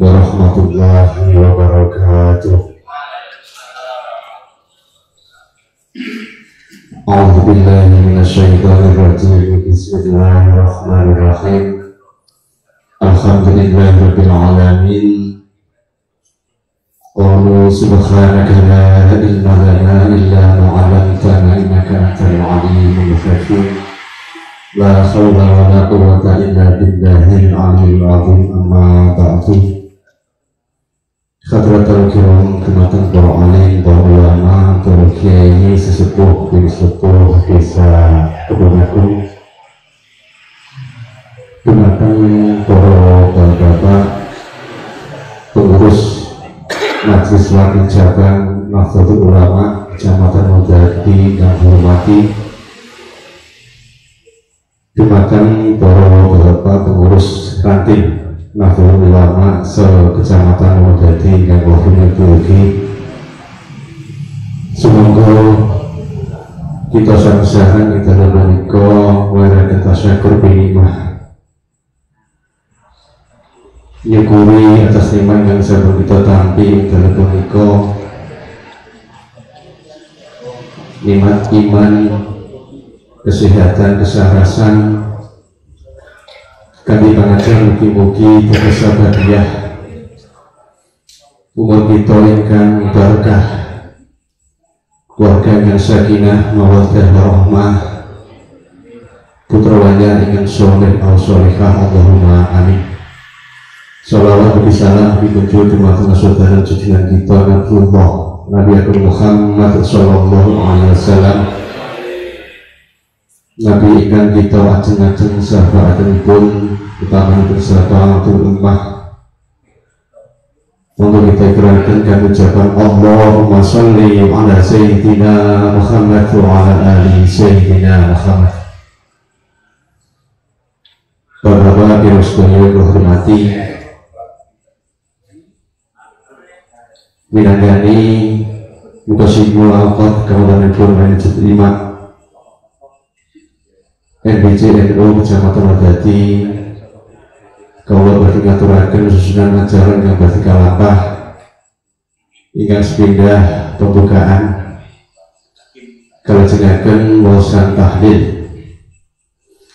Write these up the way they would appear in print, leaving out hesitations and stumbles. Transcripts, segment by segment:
warahmatullahi wabarakatuh. A'udzu billahi minasyaitonir rajim. Bismillahirrahmanirrahim. Alhamdulillahirabbil alamin. Qalu subhanaka la ilma lana illa ma 'allamtana innaka antal alimul hakim. La haula wa la quwwata illa billahil aliyyil azim. Amma ba'du. Hadratul kiram, khidmatan para alim, para ulama, para kiai, sesepuh, sesepuh desa Kebun, khidmatan para bapak, pengurus Majelis Wakil Cabang Nahdlatul Ulama Kecamatan Modaki yang hormati, khidmatan para bapak pengurus ranting Nahdlatul Ulama se-Kecamatan Modaki yang hormati. Semoga kita sama-sama kita menika wara kita syukur binikmah nyukuri atas nikmat yang sampun kita tampi dalam menika, nikmat iman, kesehatan, kesehatan, kanthi pangajian mugi-mugi dados sababiyah umur kita ingkang barokah, keluarga yang sakinah mawaddah warahmah, putra wajah ingkang sholeh au sholihah, Allahumma amin. Salawat bagi salam dikunjul dimatakan saudara junjungan kita Nabi Agung Muhammad sallallahu alaihi wasallam, Nabi ikan kita ajeng-ajeng sahabatipun utama bersatu ummah. Untuk kita ikrarkan kami ucapan Allahumma sholli ala sayyidina Muhammad wa ala ali sayyidina Muhammad. Bapak-bapak yang sekalian hormati, Winandani muka simul alqad Kabupaten Purwakarta diterima NBC-NU Kecamatan Modaki. Kalau berdikaturakan susunan ajaran yang bertikalapah hingga sepindah pembukaan kalau jengakan wawasan tahlil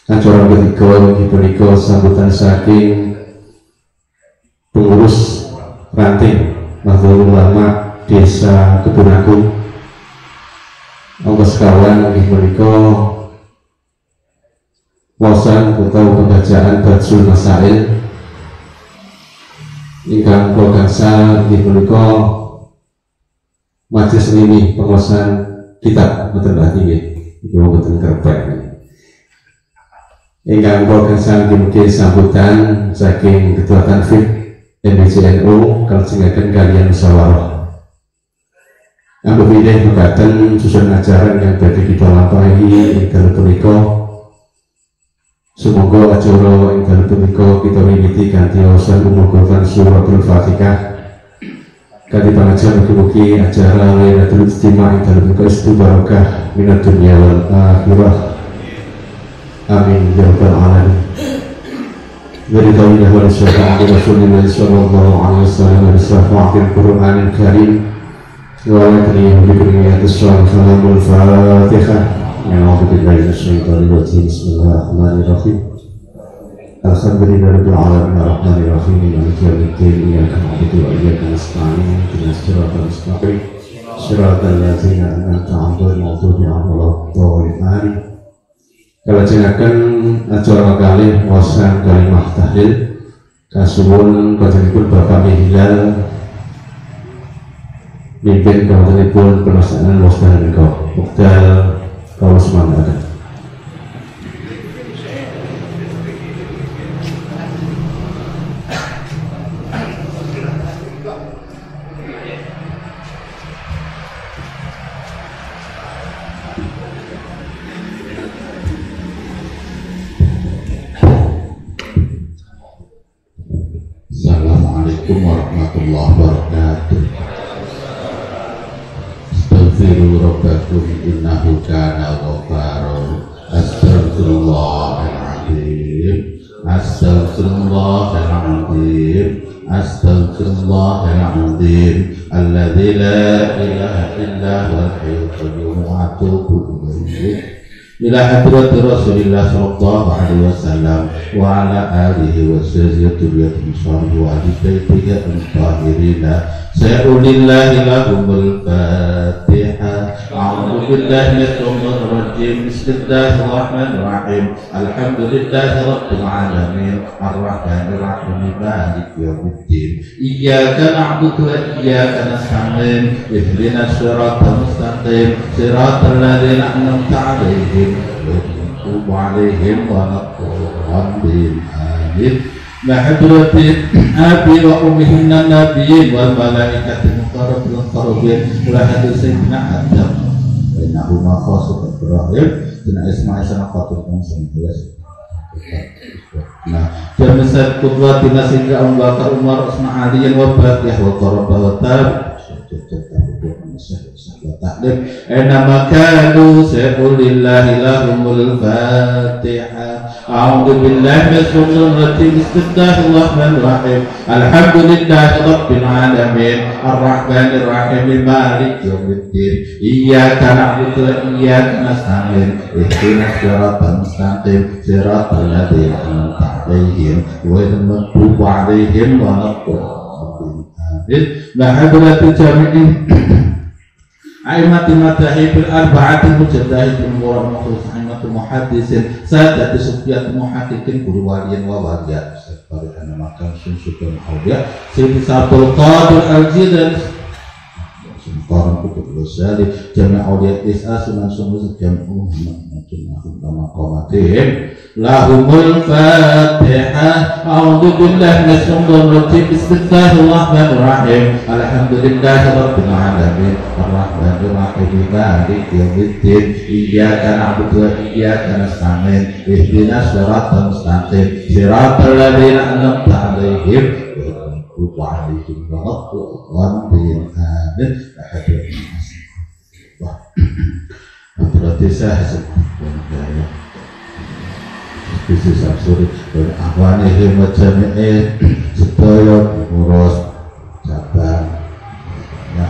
acara ketiga dipernikah sambutan saking pengurus ranting Nahdlatul Ulama Desa Kebun Agung. Ongkos kawan dipernikah wawasan atau pembacaan Badrul Masail ingkang progansal dipunika majelis ini penguasaan kitab mboten berarti nggih iki mboten kerpek ingkang progansal dimugi sambutan saking Ketua Tanfid NBC-NU kalajengaken kaliyan musyawarah anggo pilih mekaten susunan ajaran yang badhe kita lampahi ing dalem punika. Semoga acara ing dalem punika kita miwiti kanthi wawasan umugan suratul Fatihah. Kanthi pangajian mugi-mugi acara Lailatul Ijtima ing dalem punika istibarokah minad dunya wal akhirah. Amin ya rabbal alamin. Waridawillah wa syafa'ati Rasulillah sallallahu alaihi wasallam wa syafa'atil Qur'anil Karim wa lakni bikunniyatis salamul Fatihah. A'udzubillahi minasyaitonir rajim. Bismillahirrahmanirrahim. Alhamdulillahirabbil alamin arrahmanir rahim maliki yaumiddin iyyaka na'budu wa iyyaka nasta'in ihdinas siratal mustaqim siratal ladzina an'amta 'alaihim ghairil maghdubi 'alaihim. Kalajengaken acara kalih wawasan kalimah tahlil kasuwun kajenipun Bapak Hilal mimpin kawanipun pelaksanaan wawasan menika. Wekdal kalau semangat. Assalamualaikum warahmatullahi wabarakatuh. Astaghfiru rabbakum innahu kana ghaffara. Astaghfirullahaladzim. Astaghfirullahaladzim. astaghfirullahal azim alladzi la ilaha illa huwal hayyul qayyum wa atubu ilaihi ila hadrati Rasulillah sallallahu alaihi wasallam wa ala alihi wa sahbihi wa ahli baitihi al-tahirin sa'ulillahi lahumul fatihah a'udzu billahi minasyaitonir rajim bismillahir rahmanir rahim alhamdulillahi rabbil alamin arrahmanir rahim maliki yaumiddin iyyaka na'budu wa iyyaka nasta'in ihdinas siratal mustaqim siratal ladzina an'amta 'alaihim ghairil alaihim waladdallin amin Mahadratin abi wa ummihin nabiyyin wal malaikatil muqarrabin wa hadisaina adam wa innahu ma khasat ibrahim dan ismail sanaqatul musammas nah jamisat qudwatina sehingga Abu Bakar Umar Utsman Ali wa Baqiyah wa qarabah wa tab taklim enama kanu sa'ulillahi lahumul fatihah a'udzu billahi minasyaitonir rajim bismillahir rahmanir rahim alhamdulillahi rabbil alamin arrahmanir rahim maliki yaumiddin iyyaka na'budu wa iyyaka nasta'in ihdinas siratal mustaqim siratal ladzina an'amta 'alaihim ghairil maghdubi 'alaihim waladdallin amin mahadratu jami'in Aimatul madahibul arba'atul mujaddahitul muramatul aimatul muhaddisin sadati sufyatul muhaddikin guru waliyan wa waliyat seperti makan sunsukan awliya Sayyidi Sabtul Qadir al-Jilani Sumkaran kutub Ghazali Jami' awliya is'a sunan sunan jami' Muhammad Nabi Qamatim lahumul fatihah a'udzu billahi minasyaitonir rajim bismillahir rahim alhamdulillahi rabbil alamin arrahmanir rahim maliki yaumiddin iyyaka na'budu wa iyyaka nasta'in ihdinas siratal mustaqim siratal ladzina an'amta 'alaihim ghairil maghdubi 'alaihim waladdallin amin berarti saya sebenarnya bisnis absurd dan akhwani himmat jami'in sedaya pengurus cabang ya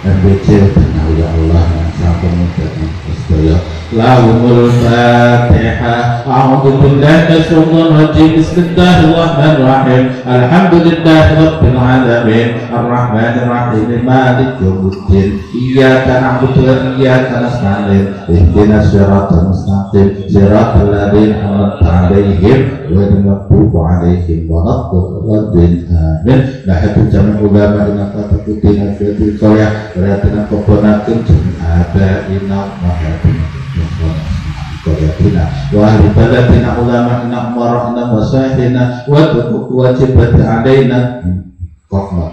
MBC dan ya Allah yang sampun menjadi sedaya lahumul fatihah a'udzu billahi minasyaitonir rajim bismillahir rahmanir rahim alhamdulillahi rabbil alamin arrahmanir rahim maliki yaumiddin iyyaka na'budu wa iyyaka nasta'in ihdinas siratal mustaqim siratal ladzina an'amta 'alaihim ghairil maghdubi 'alaihim waladdallin amin nahatu jami' ulama ina katakutina fi tilkaya beratna kokonatin abaina mahatina wa ahli balatina ulama ina umara'ina wa sahina wa wajibat alaina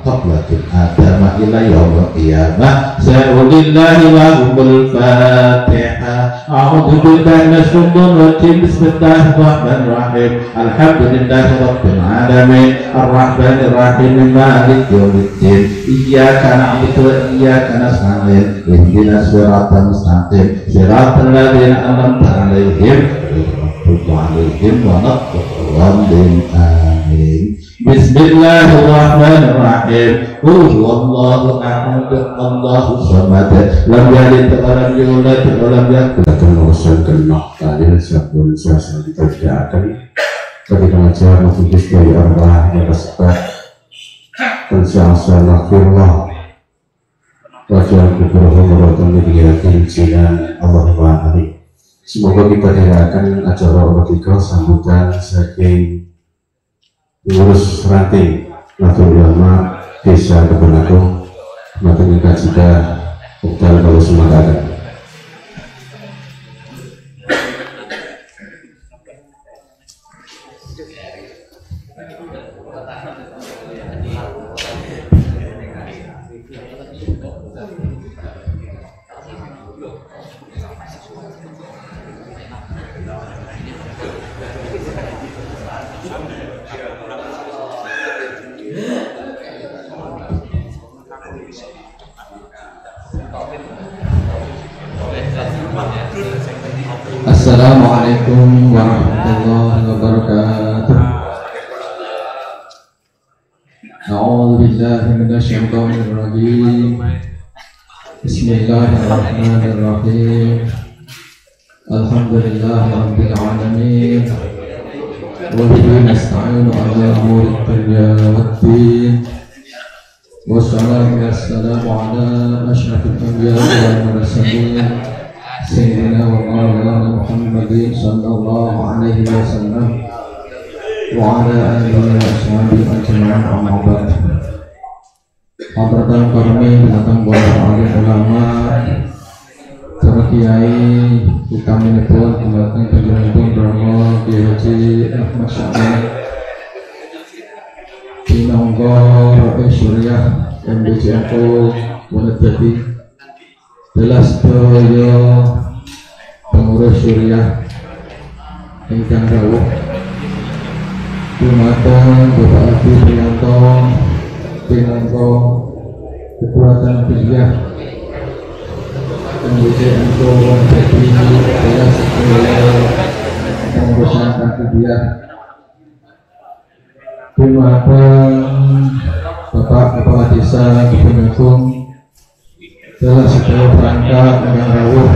qablatul adama ila yaumil qiyamah sa'ulillahi lahumul fatihah a'udzu billahi minasyaitonir rajim bismillahir rahmanir rahim alhamdulillahi rabbil alamin arrahmanir rahim maliki yaumiddin iyyaka na'budu wa iyyaka nasta'in ihdinas siratal mustaqim siratal ladzina an'amta 'alaihim ghairil maghdubi 'alaihim waladdallin amin Bismillahirrahmanirrahim. Qul huwallahu ahad, Allahus samad, lam yalid wa lam yulad wa lam yakul lahu kufuwan ahad. Kalian sabun suasana dikerjakan ketika mengajar majelis dari Allah yang tersebut dan suasana firman wajah kuburuhum warahmatullahi wabarakatuh jinan Allahumma amin. Semoga kita dengarkan acara bertiga sambutan saking pengurus ranting Nahdlatul Ulama Desa Kebon Agung Matur juga Uktal kalau semangat. Assalamualaikum warahmatullahi wabarakatuh. أعوذ بالله من الشيطان الرجيم بسم الله الرحمن الرحيم الحمد لله رب العالمين وبه نستعين على أمور الدنيا والدين والصلاة والسلام على أشرف الأنبياء والمرسلين سيدنا ومولانا محمد صلى الله عليه وسلم وعلى آله وصحبه أجمعين أما بعد. Hadratan kami datang para alim ulama, para kiai, kami pun datang penjelasan drama Kiai Haji Ahmad Syahid, Pinangga Rabi Suriah MBCNO Wonodadi, belas daya pengurus Suriah ingkang rawuh. Dumateng Bapak Adi Priyanto Pinangga Kekuatan Kuliah MBCNO Wonodadi belas daya pengurusan Kuliah. Dumateng Bapak Kepala Desa Kebun Agung dalam sedaya perangkat yang rawuh.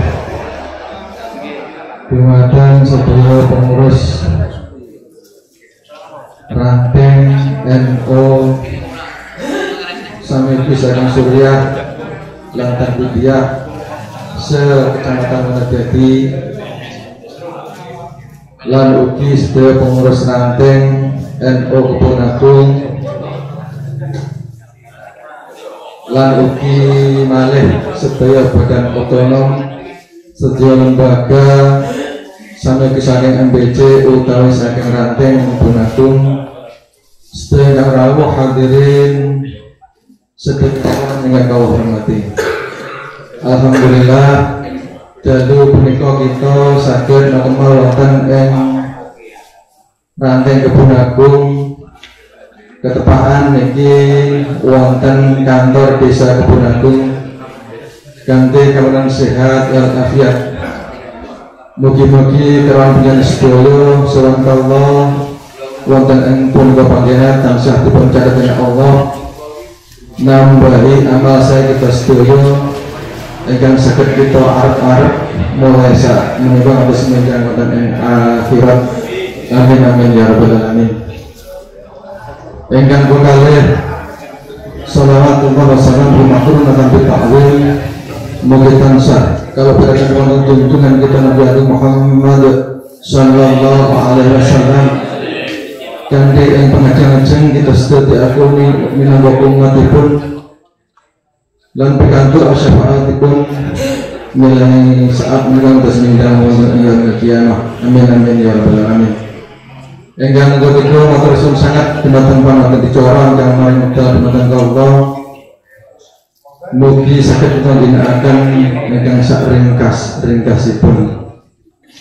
Dumateng sedaya pengurus Ranting NO Sami Pisakan Suriah Lantan Budiah se-Kecamatan Wonodadi lan ugi sedaya pengurus Ranting NO Kebun Agung lan ugi malih sedaya badan otonom sedaya lembaga sampai ke saking MBC utawi saking Ranting Kebun Agung sedaya kang rawuh hadirin sedaya ingkang kawula hormati. Alhamdulillah dalu punika kita saged nakemah wonten ing Ranting Kebun Agung ketepaan niki wonten kantor Desa Kebun Agung kanthi kawanan sehat walafiat. Mugi-mugi kelawan panjenengan sedaya sawantallah wonten ing punika panggenan tansah dipun catet dening Allah nambahi amal saya kita sedaya ingkang saged kita arep-arep mulai sak menika ngantos menjang wonten ing akhirat. Amin amin ya rabbal alamin. Ingkang kalih shalawatullah wa salam rumahurunatan bita'wil mugi tansah kalau berdasarkan tuntunan kita Nabi Muhammad sallallahu alaihi wasallam kanthi ing pengajeng-ajeng kita sedaya diakoni minangka umatipun lan pikantuk syafaatipun milai saat menika tasmindang wonten ing kiamah. Amin amin ya rabbal alamin. Engkang ketiga matur suwun sangat dumateng pangapunten dicorong kang maring wekdal dumateng Allah. Mugi saged panjenengan ingkang sak ringkasipun.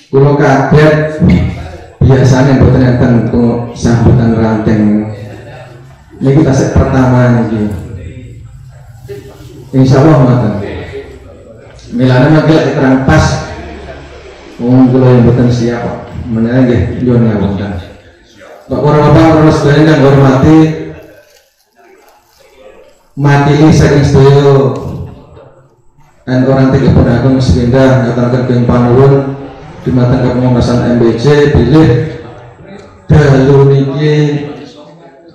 Kula kaget biasanya mboten enten sambutan Ranting. Niki tasik pertama niki. Insyaallah mboten. Milane mangke terang pas. Wong kula mboten siap. Menawa nggih nyuwun ngapunten. Bapak-bapak terus sedaya kang hormati matili saking sedaya dan orang tiga Kebun Agung sepindah ngatakan keng panuwun dumateng kepengurusan MBC bilih dalu niki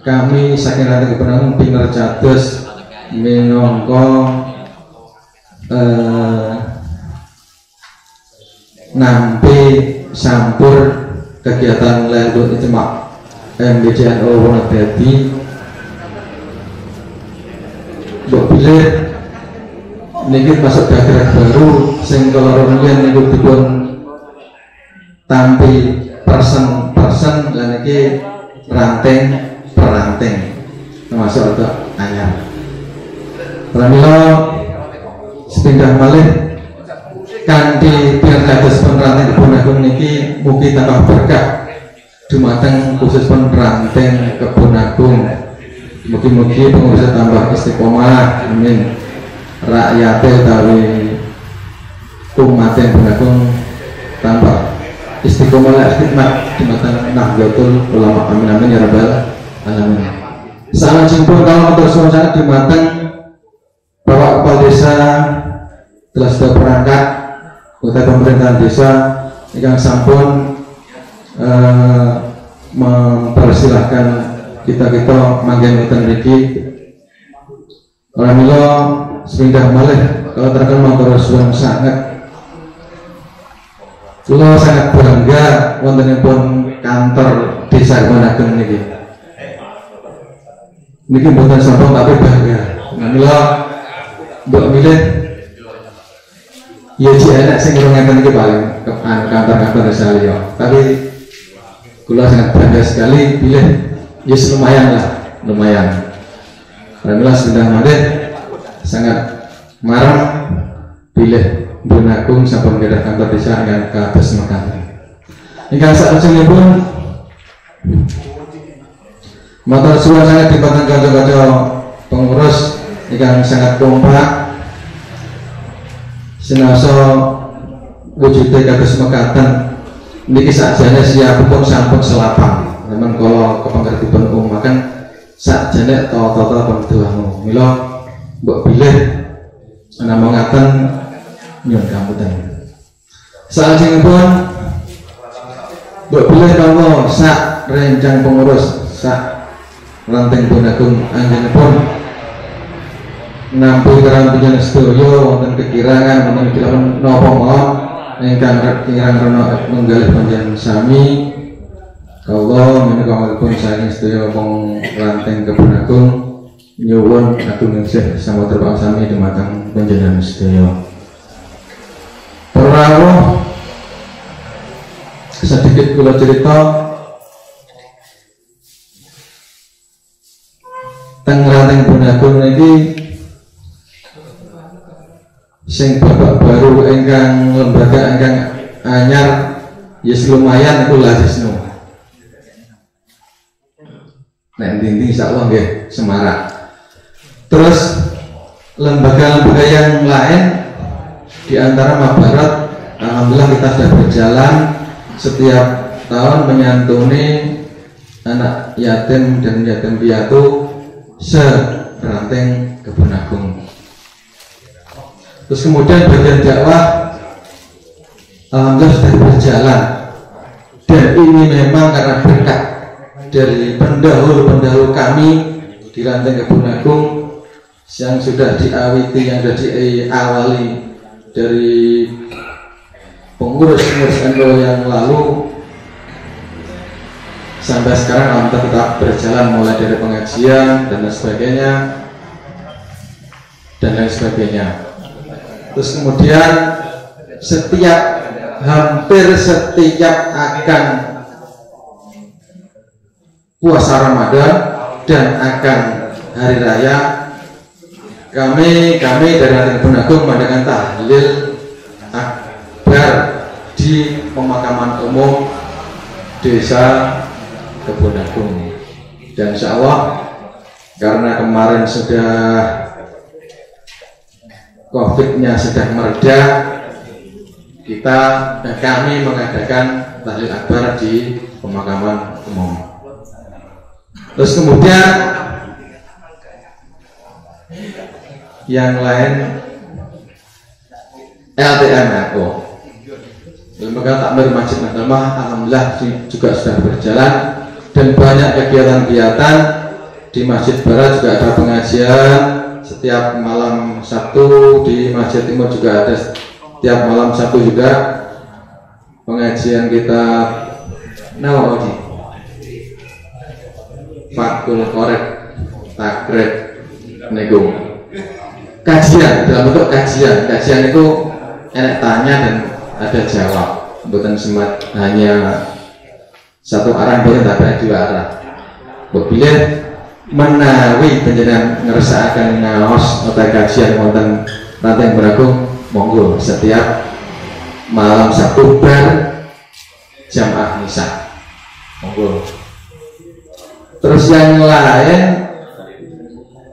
kami saking Ranting Kebun Agung pinercados minangka nampi sampur kegiatan Lailatul Ijma' MBCNO Wonodadi. Mbok bilih niki masuk daerah baru sing kala rumiyin niku dipun tampi persen lan iki ranting per ranting termasuk ada anyar. Pramila sepindah malih kanthi pirkados Ranting Kebun Agung niki mugi tambah berkah dumateng khusus Ranting Kebun Agung. Mugi-mugi pengurus tambah istiqomah, amin. Rakyat utawi umat Kebun Agung tambah istiqomah khidmat dumateng Nahdlatul Ulama, amin amin ya rabbal alamin. Salajengipun kalau matur suwun sangat dumateng Bapak Kepala Desa telah sudah perangkat utai pemerintahan desa yang sampun mempersilahkan kita manggen wonten mriki. Ora mila sepindah malih kalau terkenal matur suwun sangat. Kula sangat bangga wontenipun kantor Desa Kemenageng niki. Niki mboten sombong tapi bangga. Mila mbok milih ya sih enak sing ngeten iki paling kantor-kantor desa liya. Tapi kula sangat bangga sekali pilih yes lumayan lah, lumayan. Alhamdulillah sudah malih sangat marah pilih Bunagung sampun kedah kantor desa dengan kados mekaten. Ingkang salajengipun matur suwun sangat dipatang kanca-kanca pengurus ingkang sangat kompak sinaosa wujude kados mekaten niki sakjane siapipun sampun selapang. Memang kalau kepengertipun umaken sakjane tata-tata pemdoanmu. Mila mbok bilih nama ngaten nyuwun kampunten. Salajengipun mbok bilih kawula sak rencang pengurus sak Lanteng Bunagung anggenipun nampi karampiyan sedaya wonten kekirangan wonten kilawan napa mawon ingkang kirang rena menggalih panjenengan sami kawula menika pun saking sedaya wong Lanteng Bunagung nyuwun agung sih sama terbang sami dumateng panjenengan sedaya. Perawuh sedikit kula cerita teng Lanteng Bunagung niki sing babak baru ingkang lembaga ingkang anyar yes lumayan iku Lasisno. Nek ndi insyaallah nggih semarak. Terus lembaga-lembaga yang lain di antara Mabarat alhamdulillah kita sudah berjalan setiap tahun menyantuni anak yatim dan yatim piatu se-Lanteng Bunagung. Terus kemudian bagian dakwah alhamdulillah sudah berjalan dan ini memang karena berkat dari pendahulu kami di Lanteng Bunagung yang sudah diawiti, yang sudah diawali dari pengurus-pengurus NU yang lalu sampai sekarang alhamdulillah tetap berjalan mulai dari pengajian dan lain sebagainya. Terus kemudian hampir setiap akan puasa Ramadan dan akan hari raya kami dari Lanteng Bunagung mengadakan tahlil akbar di pemakaman umum Desa Bunagung. Dan insya Allah karena kemarin sudah COVID-nya sudah mereda, kami mengadakan tahlil akbar di pemakaman umum. Terus kemudian yang lain LTMRO, lembaga takmir Masjid Nahdlatul alhamdulillah juga sudah berjalan dan banyak kegiatan-kegiatan di Masjid Barat juga ada pengajian setiap malam Sabtu, di Masjid Timur juga ada setiap malam Sabtu juga pengajian kita Nawawi Fakul Korek Takrib Nego kajian dalam bentuk kajian itu enak tanya dan ada jawab, bukan semat hanya satu arah boleh tapi dua arah. Bila menawi panjenengan ngersakaken ngaos atau kajian wonten Lanteng Bunagung monggo setiap malam Sabtu bar jamaah nisa monggo. Terus yang lain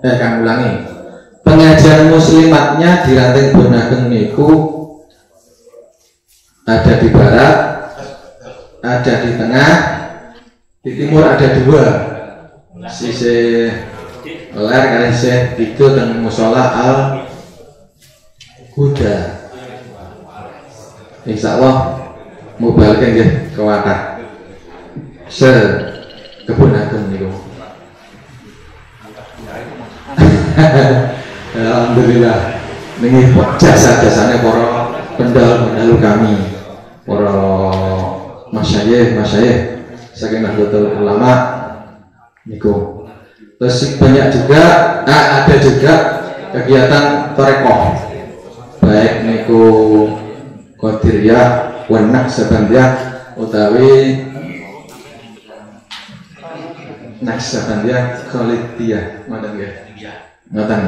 kang ulangi pengajian muslimatnya di Lanteng Bunagung niku ada di barat, ada di tengah, di timur ada dua. sisi ler kalian sih itu dan musola al kuda. Insya Allah mau balikin ya ke wadah se kebun agung niku. Alhamdulillah ini jasa-jasanya para pendahulu kami, para masyayikh saking Nahdlatul Ulama niku. Terus banyak juga ada juga kegiatan tarekoh baik niku Qadiriyah, Wenak Sabandiyah utawi Naksabandiyah Khalidiyah ngoten nggih. Ngoten.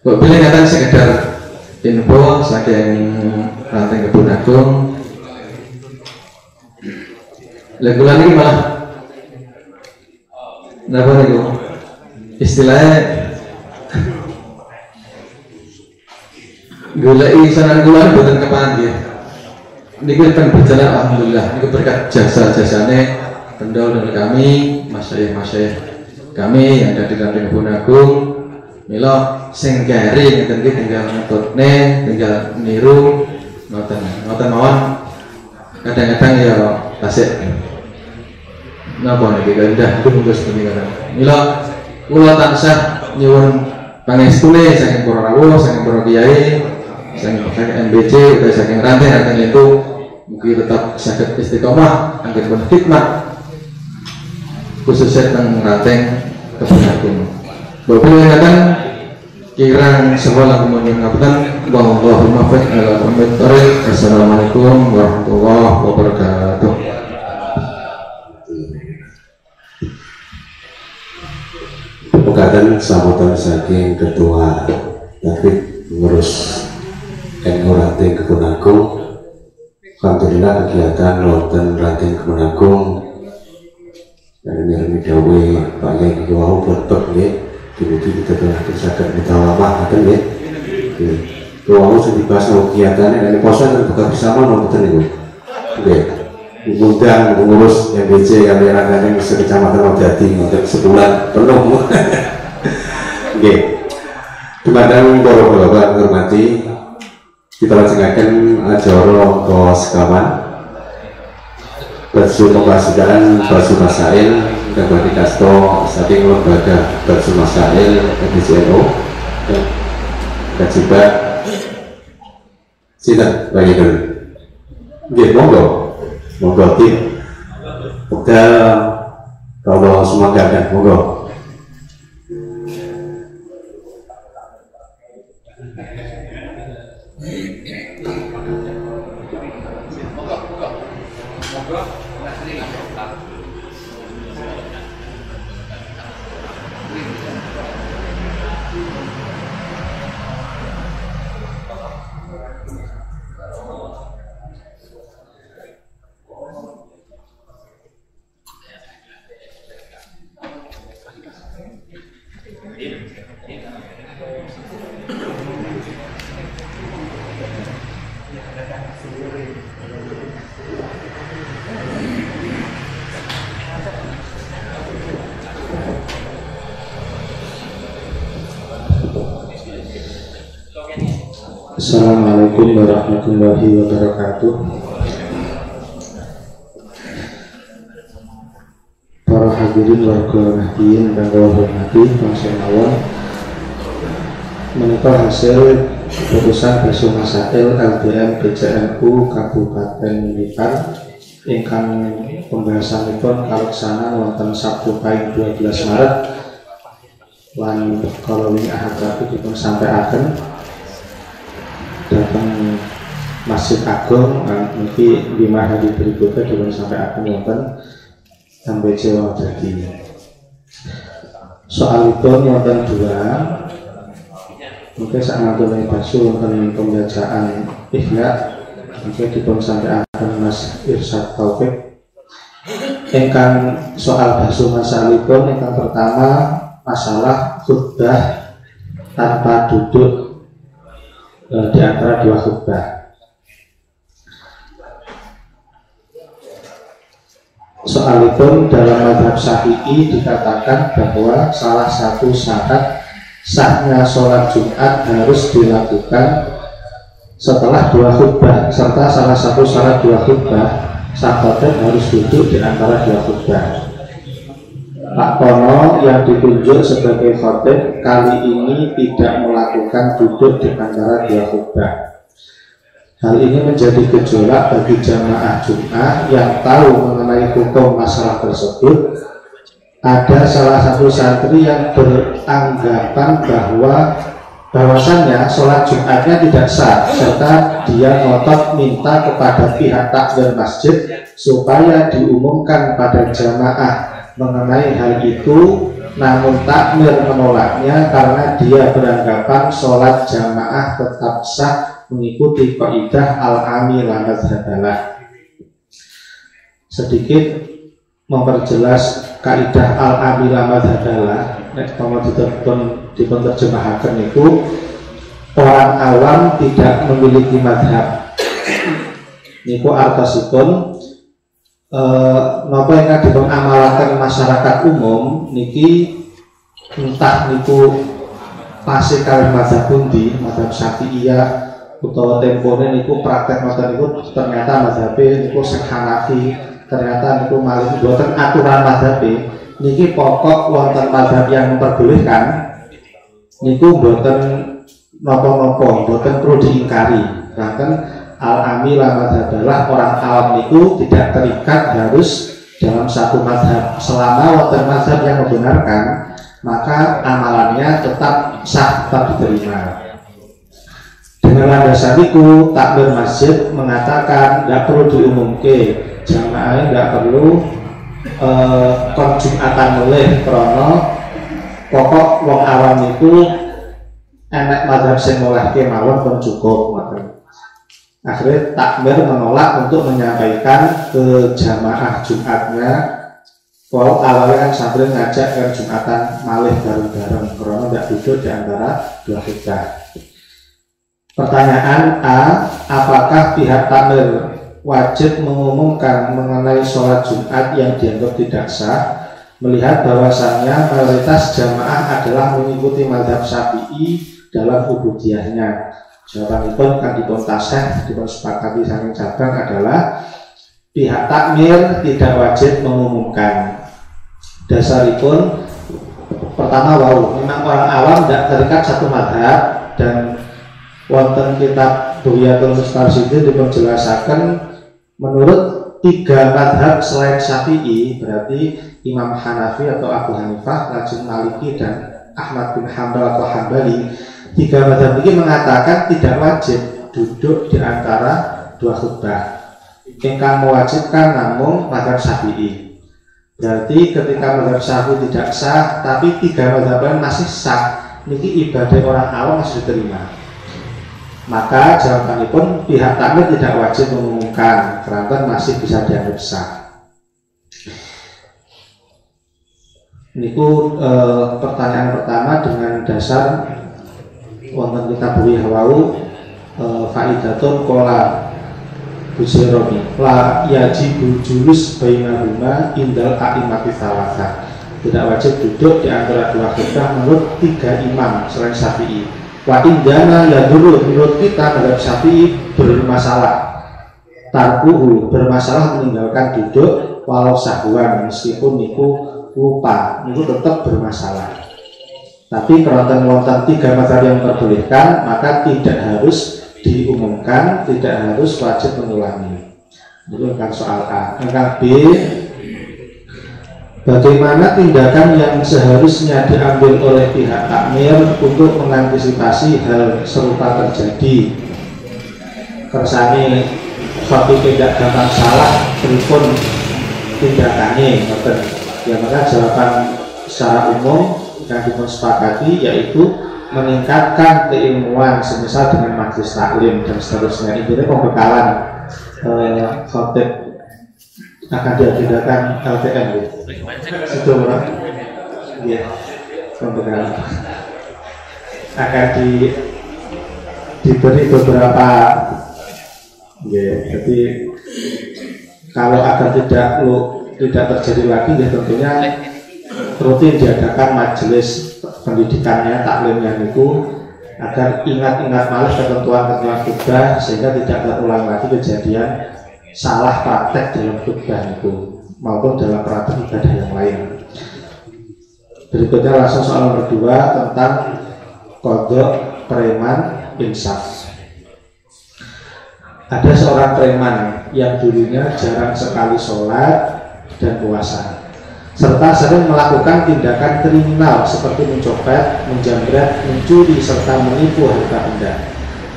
Kok pilih ngaten sekedar info saking ranting Kebun Agung. Lah kula niki malah napa niku? Istilahnya goleki sanan kula mboten kepanggih. Niku kan berjalan alhamdulillah. Niku berkat jasa-jasane pendahulu kami, masyayikh kami yang ada di ranting Kebun Agung. Mila sing keri ngeten iki tinggal ngetutne, tinggal niru ngoten mawon. Kadang-kadang ya tasik napa niki kandah tunggus punika. Mila kula tansah nyuwun pangestune saking para rawuh, saking para kiai, saking MBC utawa saking ranting itu mugi tetap saged istiqomah anggen khidmat khususnya tentang ranting Kebun Agung. Bapak ingatan kirang sekolah kemudian ngapunten Allahumma muwaffiq ala Muhammad thoriq. Assalamualaikum warahmatullahi wabarakatuh. Pegatan sambutan saking Ketua David ngurus NU Ranting Kebun Agung. Alhamdulillah kegiatan wonten Ranting Kebun Agung dan ini dawe Pak Yai Kiwau berbek nggih. Kemudian kita telah bersyakat mutawabah akan ya. Kiwau sudah dibahas kegiatannya dan poso dan buka bersama nonton itu. Oke. Mengundang mengurus MBC yang merangkanya sekecamatan Wadati untuk sebulan penuh. Oke. Kemandang para bapak hormati, kita langsungkan acara ke sekawan. Bersu pembahasan Bersu Masail Dapat Kasto saking lembaga Bersu Masail BCNO dan juga Sinten bagi dulu. Oke, monggo tim. Udah kalau semoga kan monggo. Assalamualaikum warahmatullahi wabarakatuh. Para hadirin warga Nahdien dan kula hormati bangsa mawon, menika hasil keputusan Bersu Masail LDM BCNU Kabupaten Blitar ingkang pembahasanipun kaleksanan wonten Sabtu Pahing 12 Maret lan kala wingi Ahad Rabu dipun sampaiaken datang Masjid Agung. Nanti 5 hari berikutnya dipun sampaiaken wonten MBC Wadati. Soalipun wonten 2 mungkin sangat mulai basu wonten pembacaan ihya mungkin dipun sampaiaken Mas Irsyad Taufik. Ingkang soal basu masalipun ingkang pertama masalah khutbah tanpa duduk di antara 2 khutbah. soalipun dalam mazhab Syafi'i dikatakan bahwa salah satu syarat sahnya sholat Jumat harus dilakukan setelah 2 khutbah, serta salah satu syarat 2 khutbah sang khotib harus duduk di antara 2 khutbah. Pak Tono yang ditunjuk sebagai khotib kali ini tidak melakukan duduk di antara 2 khutbah. Hal ini menjadi gejolak bagi jamaah Jumat yang tahu mengenai hukum masalah tersebut. Ada salah satu santri yang beranggapan bahwasannya sholat Jumatnya tidak sah, serta dia ngotot minta kepada pihak takmir masjid supaya diumumkan pada jamaah mengenai hal itu, namun takmir menolaknya karena dia beranggapan sholat jamaah tetap sah mengikuti kaidah al-ami la madzhabalah. Sedikit memperjelas kaidah al-ami la madzhabalah, nek dipun terjemahaken itu orang awam tidak memiliki madhab. Niku artosipun napa ingkang dipun amalaken masyarakat umum niki entah niku pasih kalian mazhab pundi, mazhab Syafi'iyah utawa tempone niku praktek ngoten niku ternyata mazhab niku sing Hanafi, ternyata niku malih boten aturan mazhab niki pokok wonten mazhab yang memperbolehkan niku boten napa-napa, boten perlu diingkari. Bahkan al-ami la madzhabalah, orang awam niku tidak terikat harus dalam satu mazhab. Selama wonten mazhab yang membenarkan, maka amalannya tetap sah, tetap diterima. Dengan landasan itu, takmir masjid mengatakan tidak perlu diumumke, jamaahnya tidak perlu konjumatan melih krono pokok wong awam itu enek mazhab sing ngolehke mawon pun cukup. Akhirnya takmir menolak untuk menyampaikan ke jamaah Jumatnya. Kalau awalnya kan santri ngajak ke Jumatan malih bareng-bareng karena tidak duduk di antara 2 khutbah. Pertanyaan A, apakah pihak takmir wajib mengumumkan mengenai sholat Jumat yang dianggap tidak sah, melihat bahwasannya mayoritas jamaah adalah mengikuti mazhab Syafi'i dalam ubudiyahnya? Jawabanipun kan dipun tasih dipun sepakati saking cabang adalah pihak takmir tidak wajib mengumumkan. Dasaripun pertama memang orang awam tidak terikat satu mazhab, dan wonten kitab Bughyatul Mustarsyidin dipun jelasaken menurut 3 mazhab selain Syafi'i, berarti Imam Hanafi atau Abu Hanifah, lajeng Maliki dan Ahmad bin Hanbal atau Hambali, 3 mazhab ini mengatakan tidak wajib duduk di antara 2 khutbah. Ingkang mewajibkan namun mazhab Syafi'i. Berarti ketika mazhab Syafi'i tidak sah, tapi 3 mazhab lain masih sah, niki ibadah orang awam masih diterima. Maka jawabanipun pihak takmir tidak wajib mengumumkan, karena masih bisa dianggap sah. Niku pertanyaan pertama dengan dasar wonten kitab Bughyatul Faidatun Qala Bujaironi la yajibu julus bainahuma indal a'imati thalatha. Tidak wajib duduk di antara 2 khutbah menurut 3 imam selain Syafi'i. Wa indana ya dulu menurut kita mazhab Syafi'i bermasalah. Tarkuhu bermasalah meninggalkan duduk walau sahwan, meskipun niku lupa, niku tetap bermasalah. Tapi kerontan wonten 3 mazhab yang memperbolehkan, maka tidak harus diumumkan, tidak harus wajib mengulangi. Itu kan soal A. Yang B, bagaimana tindakan yang seharusnya diambil oleh pihak takmir untuk mengantisipasi hal serupa terjadi? Kersane khotib tidak gampang salah, pripun tindakannya? Ya, maka jawaban secara umum yang disepakati yaitu meningkatkan keilmuan semisal dengan majelis taklim dan seterusnya. Intinya pembekalan khotib akan diagendakan LTM gitu. Situ orang, ya, pembekalan akan diberi beberapa, ya. Jadi kalau agar tidak tidak terjadi lagi, ya tentunya rutin diadakan majelis pendidikannya, taklimnya itu agar ingat-ingat malah ketentuan-ketentuan khutbah sehingga tidak terulang lagi kejadian salah praktek dalam khutbah itu maupun dalam praktek ibadah yang lain. Berikutnya langsung soal nomor 2 tentang kodok preman insaf. Ada seorang preman yang dulunya jarang sekali sholat dan puasa, serta sering melakukan tindakan kriminal seperti mencopet, menjamret, mencuri, serta menipu harta benda.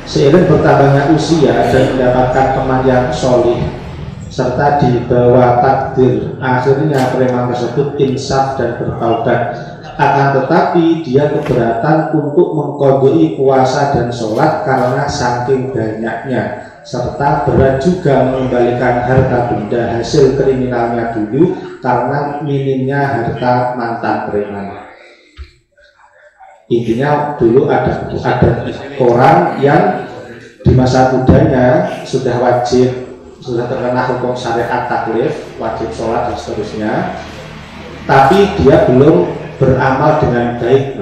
Seiring bertambahnya usia dan mendapatkan teman yang solih serta dibawa takdir, akhirnya preman tersebut insaf dan bertaubat. Akan tetapi dia keberatan untuk mengkodoi puasa dan sholat karena saking banyaknya, serta berat juga mengembalikan harta benda hasil kriminalnya dulu karena minimnya harta mantan preman. Intinya dulu ada orang yang di masa mudanya sudah terkena hukum syariat taklif, wajib sholat dan seterusnya, tapi dia belum beramal dengan baik.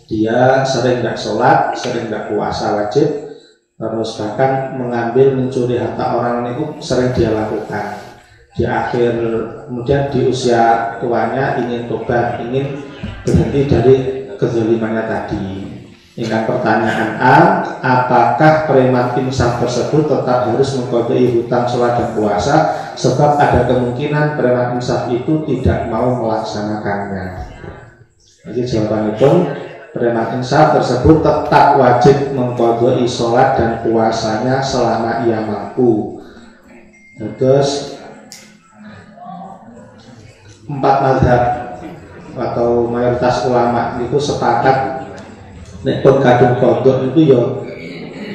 Dia sering nggak sholat, sering nggak puasa wajib, terus bahkan mengambil, mencuri harta orang itu sering dia lakukan. Di akhir, kemudian di usia tuanya ingin tobat, ingin berhenti dari kezalimannya tadi. Dengan pertanyaan A, apakah preman insaf tersebut tetap harus mengkodoi hutang sholat dan puasa, sebab ada kemungkinan preman insaf itu tidak mau melaksanakannya. Jadi jawaban itu, preman insaf tersebut tetap wajib mengkodoi sholat dan puasanya selama ia mampu. Terus 4 mazhab atau mayoritas ulama itu sepakat nek pun kadung kodok itu ya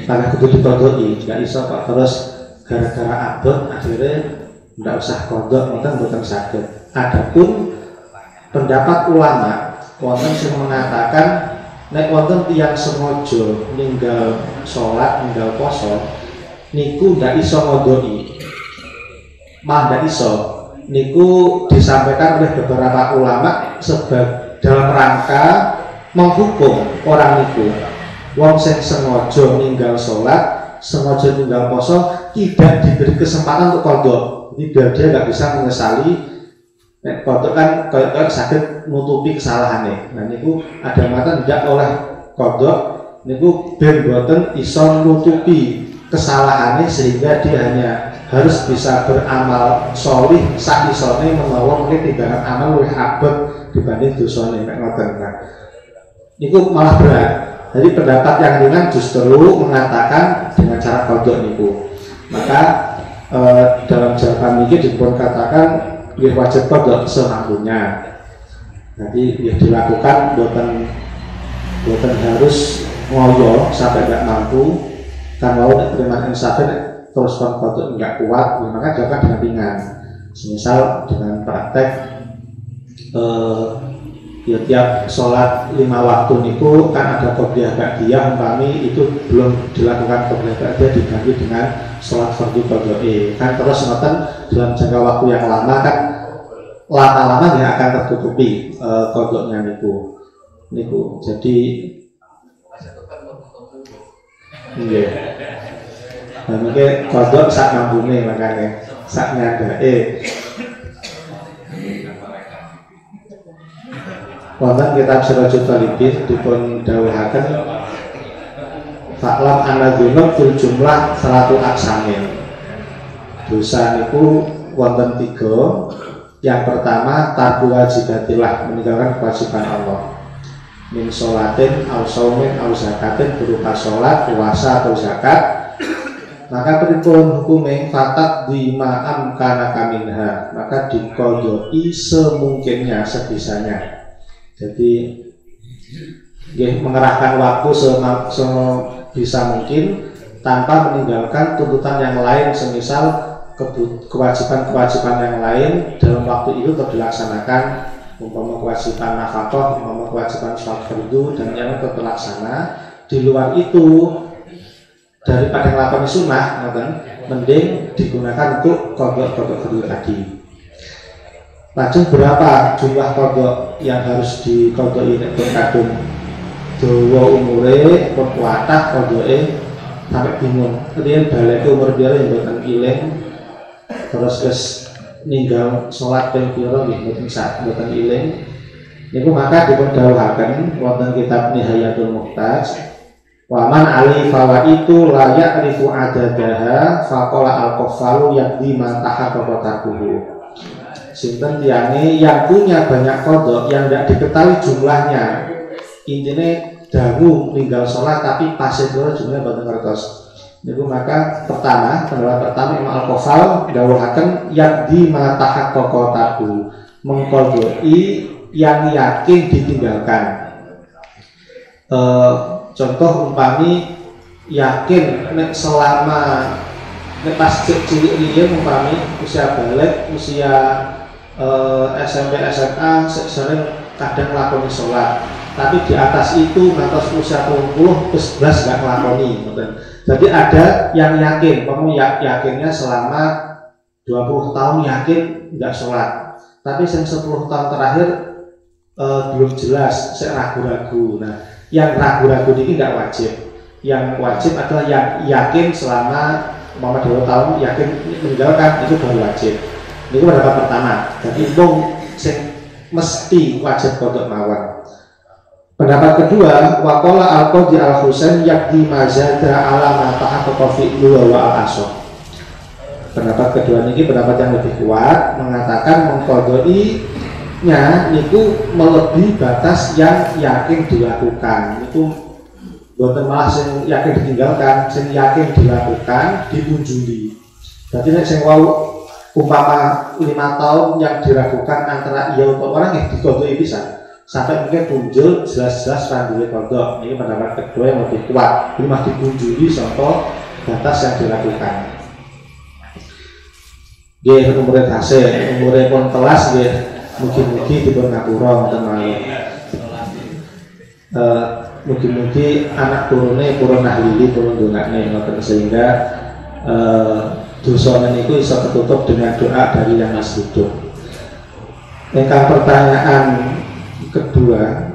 karena kudu dikodoi, nggak iso kok terus gara-gara abot akhirnya nggak usah kodok, mungkin bukan sakit. Adapun pendapat ulama wonten sing mengatakan nek wonten tiyang sengaja ninggal sholat, ninggal poso niku nggak iso ngodoi, mah nggak iso, niku disampaikan oleh beberapa ulama sebagai dalam rangka menghukum orang itu. Wong sing sengaja ninggal sholat, sengaja ninggal poso tidak diberi kesempatan untuk kodok. Jadi biar dia nggak bisa menyesali. Kodok kan kayak sakit nutupi kesalahannya. Nah niku ada mata tidak oleh kodok, niku ben boten iso nutupi kesalahannya sehingga dia hanya harus bisa beramal sholih sak isone menawa mungkin timbangan amal luwih abot dibanding dosane nek ngoten. Niku malah berat. Jadi pendapat yang ringan justru mengatakan dengan cara kodok niku. Maka dalam jawaban ini dipun katakan ya wajib kodok semampunya. Jadi ya dilakukan buatan harus ngoyo sampai nggak mampu. Kan mau preman insaf terus kodok nggak kuat, ya maka dilakukan dengan ringan. Misal dengan praktek ya tiap sholat 5 waktu niku kan ada qobliyah ba'diyah, umpami itu belum dilakukan qobliyah ba'diyah diganti dengan sholat fardhu qadha'i kan terus ngoten dalam jangka waktu yang lama kan lama-lama dia akan tertutupi qadha'nya niku jadi iya nah mungkin qadha' sak mambune makanya sak nyadake. Wonten kitab Sirajul Talibin dipun dawuhaken fa'lam anna dzunub fil jumlah 100 aksamin. Dosa niku wonten 3. Yang pertama tarku wajibatillah, meninggalkan kewajiban Allah. Min sholatin au shaumin au zakatin, berupa sholat, puasa atau zakat. Maka pripun hukume fatat bima amkana kaminha, maka dikodoi semungkinnya, sebisanya. Jadi mengerahkan waktu sebisa mungkin tanpa meninggalkan tuntutan yang lain, semisal kewajiban-kewajiban yang lain dalam waktu itu tetap dilaksanakan, umpama kewajiban nafkah, umpama kewajiban sholat fardu dan yang tetap terlaksana. Di luar itu daripada ngelakoni sunnah, mending digunakan untuk kodok-kodok fardu tadi. Lajeng berapa jumlah kodok yang harus dikodoi nek kadung dawa umure kuatah kodoke sampai bingung. Kemudian balik ke umur biar yang buatan ilang terus ninggal sholat ping pira nggih mboten sak mboten ilang. Niku maka dipun dawuhaken wonten kitab Nihayatul Muhtaj, wa man ali fawaitu la ya'rifu adadaha faqala al-qaffalu yaqdi man tahaqqaqatahu. Sinten tiange yang punya banyak kodok yang tidak diketahui jumlahnya, intinya dangu ninggal sholat tapi pasir jumlahnya boten ngertos. Niku maka pendapat pertama Imam Al-Qafal dawuhaken yaqdi ma tahaqqaqatahu, mengkodoi yang yakin ditinggalkan. Contoh umpami yakin nek selama nek pas cilik riyen umpami usia balik, usia SMP SMA sering kadang nglakoni sholat, tapi di atas itu ngantos usia 30 terus belas gak nglakoni. Jadi ada yang yakin, kamu yakinnya selama 20 tahun yakin nggak sholat, tapi yang 10 tahun terakhir belum jelas, saya ragu-ragu. Nah, yang ragu-ragu ini nggak wajib. Yang wajib adalah yang yakin selama 20 tahun yakin meninggalkan, itu baru wajib. Ini pendapat pertama. Jadi mesti wajib kodok mawon. Pendapat kedua, waqala al-Qadhi al-Husain yaqdi mazada ala ma tahaqqaqa fi'lu wa al-asr. Pendapat kedua ini pendapat yang lebih kuat, mengatakan mengkodoi nya itu melebihi batas yang yakin dilakukan. Itu boten malah sing yakin ditinggalkan, sing yakin dilakukan dipunjuli. Berarti nek sing wau umpama 5 tahun yang diragukan antara iya untuk orang yang dikodoi bisa sampai mungkin punjul jelas-jelas randuwe kodok. Ini pendapat kedua yang lebih kuat. Ini masih dipunjuli contoh batas yang dilakukan. Nggih umure hasil, umure pun kelas nggih. Mugi-mugi dipun ngapura wonten malih. Mugi-mugi anak turune purun nahlili purun dongakne ngoten sehingga dosa niku iso ketutup dengan doa dari yang masih hidup. Ingkang pertanyaan kedua,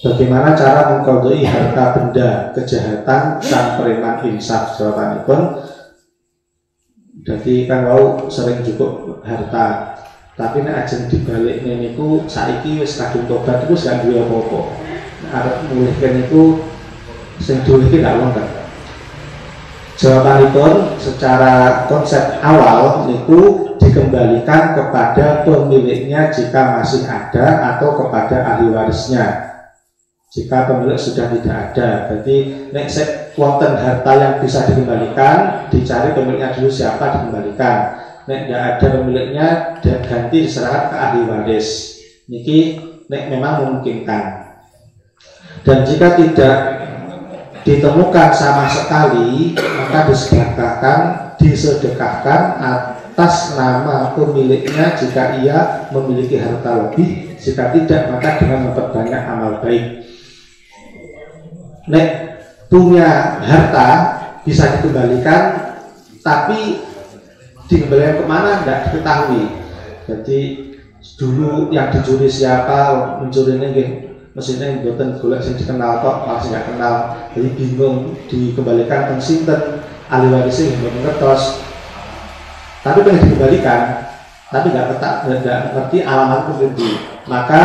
bagaimana cara mengkodoi harta benda kejahatan sang preman insaf? Jawabanipun, jadi kan wau sering cukup harta, tapi nek ajeng dibalik niku saiki wis kadung tobat iku gak duwe apa-apa. Arep mulihken niku sing duwe iki gak wonten. Jawabanipun secara konsep awal niku dikembalikan kepada pemiliknya jika masih ada atau kepada ahli warisnya jika pemilik sudah tidak ada. Berarti nek wonten harta yang bisa dikembalikan, dicari pemiliknya dulu siapa dikembalikan. Nek tidak ada pemiliknya, ganti diserahkan ke ahli waris. Niki nek memang memungkinkan. Dan jika tidak ditemukan sama sekali, maka disedekahkan atas nama pemiliknya jika ia memiliki harta lebih. Jika tidak, maka dengan memperbanyak amal baik. Nek punya harta bisa dikembalikan, tapi dikembalikan kemana tidak diketahui. Jadi dulu yang dicuri siapa, mencurinya mesinnya buatan golek sing dikenal kok masih nggak kenal, jadi bingung dikembalikan teng sinten, ahli warisnya yang ngertos, tapi pengen dikembalikan, tapi nggak ngerti alamat pembeli, maka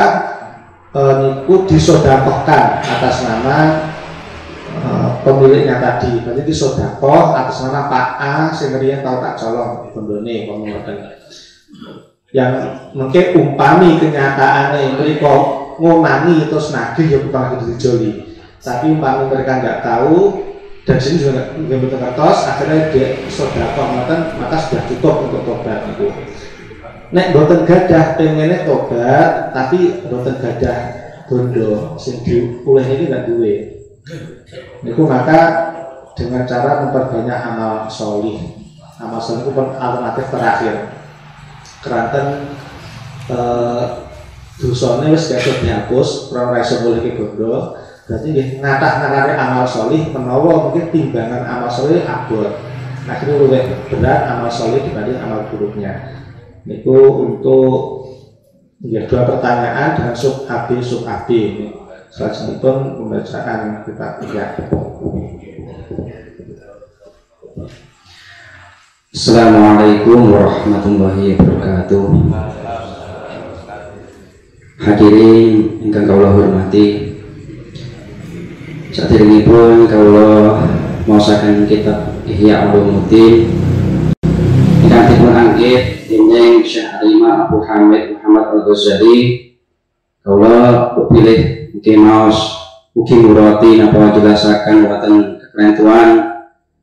niku disodakohkan atas nama pemiliknya tadi. Berarti disodakoh atas nama Pak A sing riyen tau tak colong bondone ngoten. Yang mungkin umpami kenyataannya itu kok ngomani terus nagih ya bukan lagi dijoli, tapi umpama mereka nggak tahu dan sini juga nggak betul kertas, akhirnya dia sodakoh ngoten, maka sudah cukup untuk tobat itu. Nek boten gadah pengennya tobat tapi boten gadah bondo sing diulih ini nggak duwe, niku maka dengan cara memperbanyak amal solih. Amal solih itu alternatif terakhir. Keranten dosane wis gak dihapus, ora iso boleh ke bondo. Berarti nggih ngatah-ngatane amal solih menawa mungkin timbangan amal solih abot. Akhirnya luwih berat amal solih dibanding amal buruknya. Itu untuk ya, 2 pertanyaan dan sub AB ini. Selanjutnya pembacaan kitab Ihya. Assalamualaikum warahmatullahi wabarakatuh. Hadirin ingkang kawula hormati, saderengipun kawula maosaken kitab Ihya Ulumuddin ingkang dipun anggit dening Syekh Imam Abu Hamid Muhammad Al-Ghazali. Kawula pilih mugi maos ugi murati napa jelasaken wonten kerentuan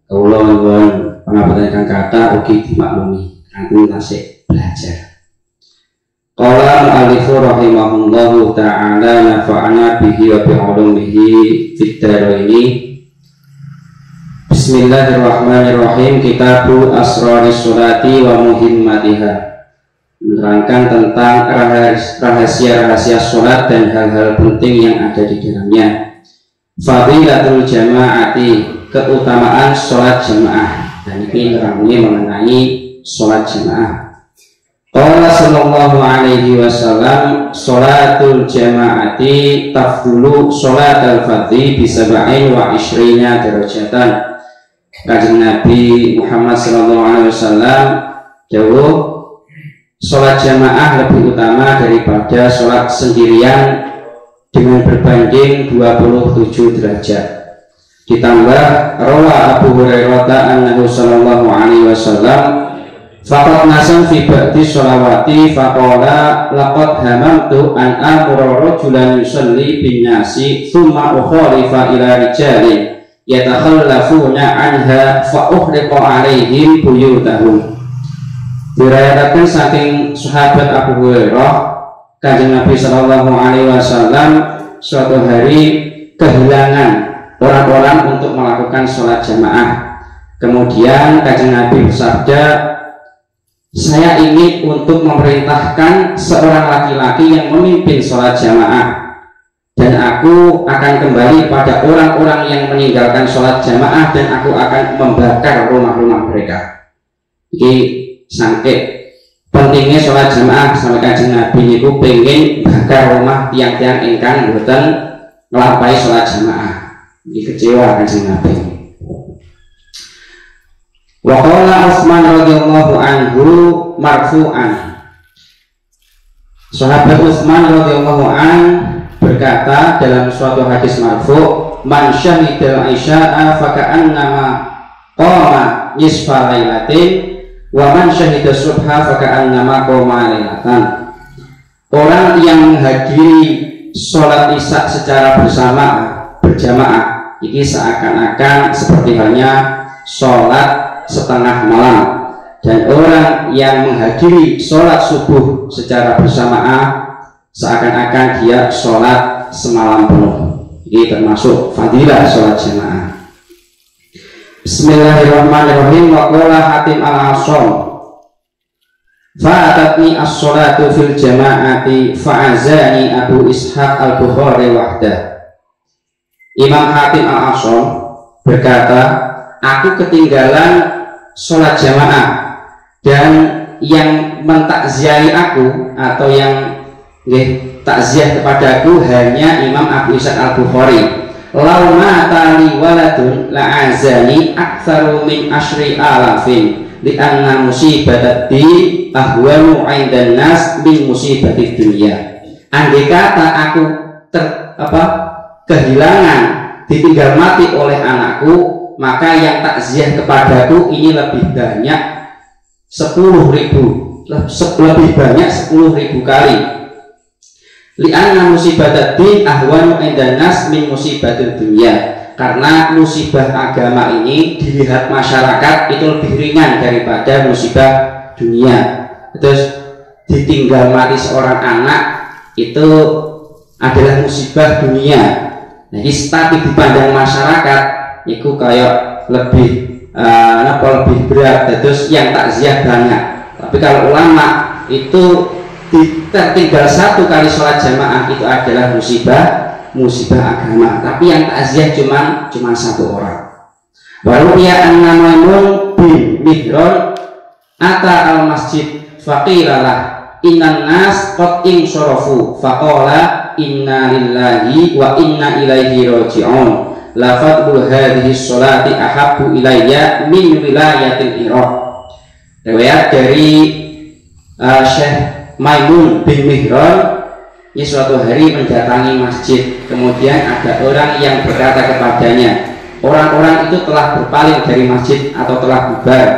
kawula nuwun pangapunten ingkang kathah ugi dimaklumi kanthi tasih belajar. Qala al-alifu rahimahullahu ta'ala nafa'ana bihi wa bi'ulumihi fid dharaini. Bismillahirrahmanirrahim. Kitabu Asraris Sholati wa Muhimmatiha, menerangkan tentang rahasia-rahasia sholat dan hal-hal penting yang ada di dalamnya. Fadilatul Jama'ati, keutamaan sholat jamaah, dan ini menerangkan mengenai sholat jamaah. Qala sallallahu alaihi wasallam, sholatul jama'ati tafdulu sholatal fardhi bisab'in wa ishrina darajatan. Kanjeng Nabi Muhammad sallallahu alaihi wasallam dawuh, sholat jamaah lebih utama daripada sholat sendirian dengan berbanding 27 derajat. Ditambah rawa Abu Hurairah annahu sallallahu alaihi wasallam faqad nasan fi ba'di sholawati faqala laqad hamamtu an amura rajulan yusalli bin nasi thumma ukhalifa ila rijalin yatakhallafuna anha fa uhriqa alaihim buyutahum. Diriwayatkan saking sahabat Abu Hurairah, Kanjeng Nabi sallallahu alaihi wasallam suatu hari kehilangan orang-orang untuk melakukan sholat jamaah. Kemudian Kanjeng Nabi bersabda, saya ingin untuk memerintahkan seorang laki-laki yang memimpin sholat jamaah, dan aku akan kembali pada orang-orang yang meninggalkan sholat jamaah, dan aku akan membakar rumah-rumah mereka. Jadi sangkit pentingnya sholat jamaah sampai Kanjeng Nabi niku pengen bakar rumah tiang-tiang ingkang boten nglampahi sholat jamaah. Iki kecewa Kanjeng Nabi. Wa qala Utsman radhiyallahu anhu marfu'an. Sahabat Utsman radhiyallahu an berkata dalam suatu hadis marfu', man syahidal isya'a fa ka'annama qama nisfa lailatin wa man syahida subha fa ka'annama qama lailatan. Orang yang menghadiri sholat isya secara berjamaah ini seakan-akan seperti halnya sholat setengah malam, dan orang yang menghadiri sholat subuh secara bersamaan seakan-akan dia sholat semalam penuh. Ini termasuk fadilah sholat jamaah. Bismillahirrahmanirrahim. Wa qala Hatim al-Asam, fa'atatni as-sholatu fil jama'ati fa'azani Abu Ishaq al-Bukhari wahdah. Imam Hatim al-Asam berkata, aku ketinggalan sholat jamaah, dan yang mentakziahi aku atau yang takziah kepadaku hanya Imam Abu Ishaq al-Bukhari. Lau matali waladun la'azani aktsaru min asyri alafin li'anna musibatati ahwanu 'indan nas min musibatid dunya. Andai kata aku kehilangan, ditinggal mati oleh anakku, maka yang takziah kepadaku ini lebih banyak 10.000, lebih banyak 10.000 kali. Li'anna musibatad-din ahwanu 'indan nas min musibatid dunya, karena musibah agama ini dilihat masyarakat itu lebih ringan daripada musibah dunia. Terus ditinggal mati seorang anak itu adalah musibah dunia. Jadi tapi dipandang masyarakat itu kayak lebih lebih berat, terus yang takziah banyak. Tapi kalau ulama itu tertinggal 1 kali sholat jamaah itu adalah musibah agama, tapi yang takziah cuma 1 orang. Waruya an-Maimun bin Mihran ata al-masjid faqilalah innan nas qad insarafu faqala inna lillahi wa inna ilaihi raji'un la fadlu hadhihi sholati ahabbu ilayya min wilayatil Iraq. Riwayat dari Syekh Maimun bin Mihran, ini suatu hari mendatangi masjid, kemudian ada orang yang berkata kepadanya, orang-orang itu telah berpaling dari masjid atau telah bubar.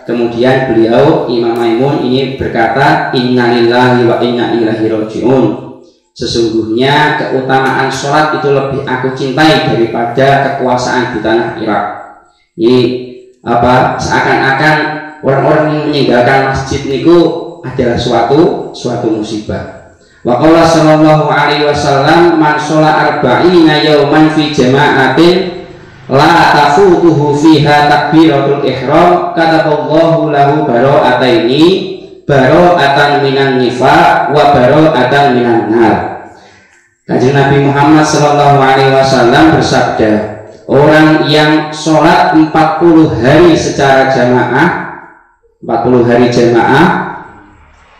Kemudian beliau Imam Maimun ini berkata, inna lillahi wa inna ilaihi raji'un, sesungguhnya keutamaan sholat itu lebih aku cintai daripada kekuasaan di tanah Irak. Ini seakan-akan orang-orang yang meninggalkan masjid niku adalah suatu musibah. Wa qala sallallahu alaihi wasallam man shola arba'ina yauman fi jama'atin la tafutuhu fiha takbiratul ihram kataballahu lahu bara'ataini bara'atan minan nifaq wa bara'atan minan nar. Kanjeng Nabi Muhammad sallallahu alaihi wasallam bersabda, orang yang sholat 40 hari secara jamaah, 40 hari jamaah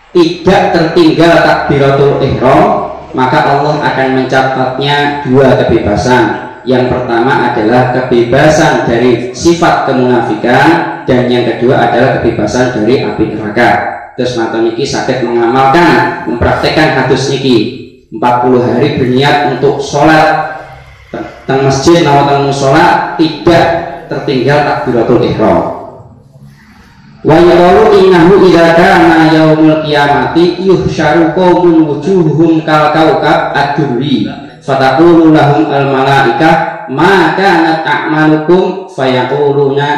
tidak tertinggal takbiratul ihram, maka Allah akan mencatatnya 2 kebebasan. Yang pertama adalah kebebasan dari sifat kemunafikan, dan yang kedua adalah kebebasan dari api neraka. Terus mata niki sakit mengamalkan, mempraktekkan hadis niki 40 hari berniat untuk sholat teng masjid atau sholat tidak tertinggal takbiratul ihram. Wa yaqulu innahu idza kana yaumul qiyamati yuhsyaru qaumun wujuhuhum kal kaukab ad-durri fataqulu lahum al malaikah ma kanat a'malukum fayaquluna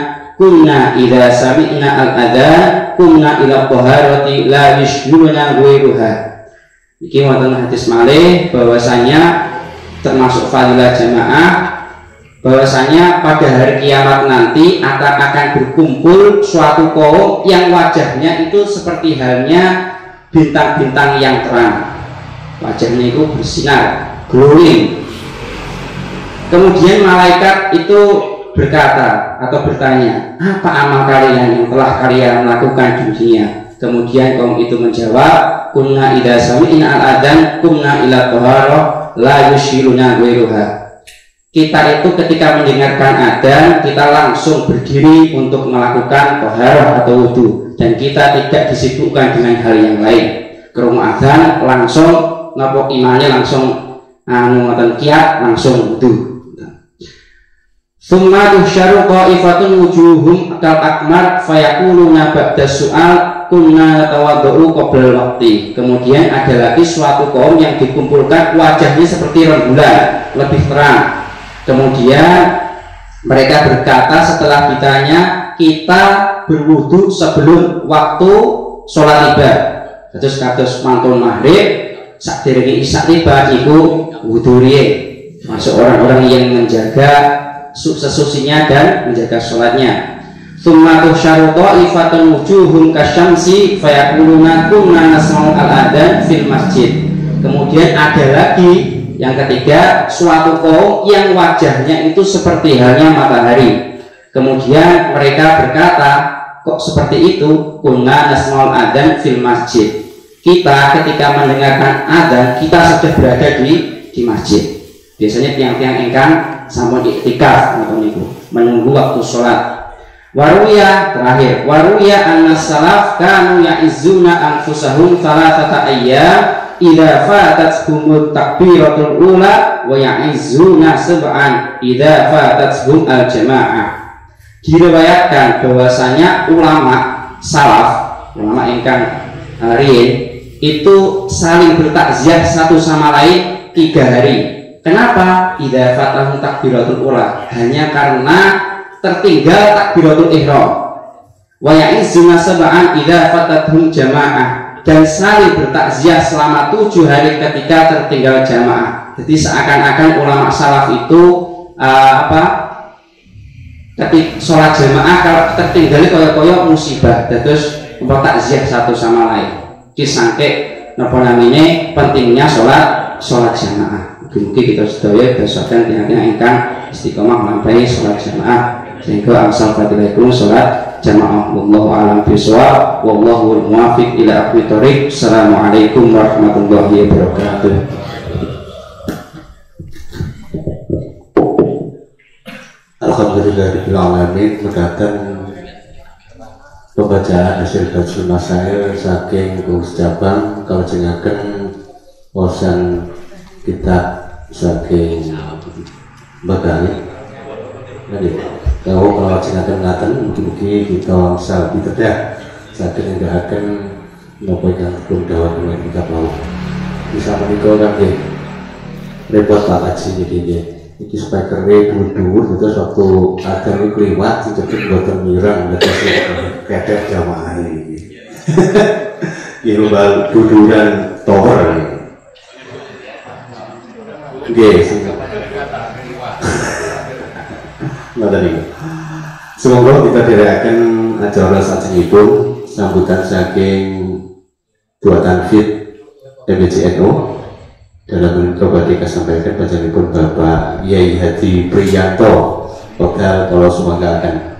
kunna idza sami'na al adzan kunna ila taharati la yushruna ghairuha. Iki wonten hadis malih bahwasanya termasuk fadilah jamaah, bahwasanya pada hari kiamat nanti akan berkumpul suatu kaum yang wajahnya itu seperti halnya bintang-bintang yang terang, wajahnya itu bersinar, glowing. Kemudian malaikat itu berkata atau bertanya, apa amal kalian yang telah kalian lakukan di dunia? Kemudian kaum itu menjawab, kunna idza sami'na al-adzan kunna ila taharah la yushiruna ghairuha. Kita itu ketika mendengarkan adzan, kita langsung berdiri untuk melakukan taharah atau wudu, dan kita tidak disibukkan dengan hal yang lain. Krungu adzan langsung napa imane langsung ngoten kiat langsung wudu. Summa tuhsyaru qa'ifatun wujuhum kal akmar fayaquluna ba'da su'al kunna tawaddu'u qabla waqti. Kemudian ada lagi suatu kaum yang dikumpulkan wajahnya seperti rembulan, lebih terang. Kemudian mereka berkata setelah ditanya, kita berwudu sebelum waktu sholat tiba. Terus kados mantul maghrib sakderenge isya tiba iku wudu riye. Masuk orang-orang yang menjaga sesusinya dan menjaga sholatnya. Tsumma tuhsyaru qa'ifatun wujuhum kasyamsi fayaquluna kunna nasma'u al-adzan fil masjid. Kemudian ada lagi yang ketiga, suatu kaum yang wajahnya itu seperti halnya matahari. Kemudian mereka berkata, kok seperti itu? Kunna nasma'ul adzan fil masjid. Kita ketika mendengarkan adzan, kita sudah berada di masjid. Biasanya tiang-tiang ingkang sampun iktikaf menunggu waktu sholat. Waruya terakhir, waruya annas salaf kanu ya'izzuna anfusahum thalathata ayyam idza fatathumut takbiratul ula wa ya'izzuna sab'an idza fatathum al jamaah. Diriwayatkan bahwasanya ulama salaf, ulama ingkang riyin itu saling bertakziah satu sama lain 3 hari. Kenapa? Idza fatahum takbiratul ula, hanya karena tertinggal takbiratul ihram. Wa ya'izzuna sab'an idza fatathum jamaah, dan saling bertakziah selama 7 hari ketika tertinggal jamaah. Jadi seakan-akan ulama salaf itu ketika sholat jamaah kalau tertinggal koyo-koyo musibah, terus bertakziah satu sama lain. Disangke napa namine pentingnya sholat jamaah. Mungkin kita sedaya besokan tiang-tiang ingkang istiqomah melampaui sholat jamaah sehingga angsal fadilah sholat jamaah. Wallahu a'lam bishawab, wallahu muwaffiq ila aqwamit thoriq. Assalamualaikum warahmatullahi wabarakatuh. Alhamdulillahirabbil alamin. Mendatang pembacaan hasil kajian masail saking Gus Jabang kajengaken wawasan kitab saking Bagani. Jadi kalau kajengaken ngaten mugi-mugi kita langsal pitedah saking nggahaken napa ingkang dipun dawuhaken kitab lawu. Bisa menika kangge repot Pak Haji niki. Iki speakernya dhuwur-dhuwur terus waktu ada ini kliwat dicekik boten mirang terus kedek jamaah ini ini bal duduran tower nggih semoga kita dirayakan acara sajengipun sambutan saking buatan fit MBCNO dalam berbagi kesampaian bacaanipun Bapak Yai Hadi Priyanto Bakal kalau sumanggakan.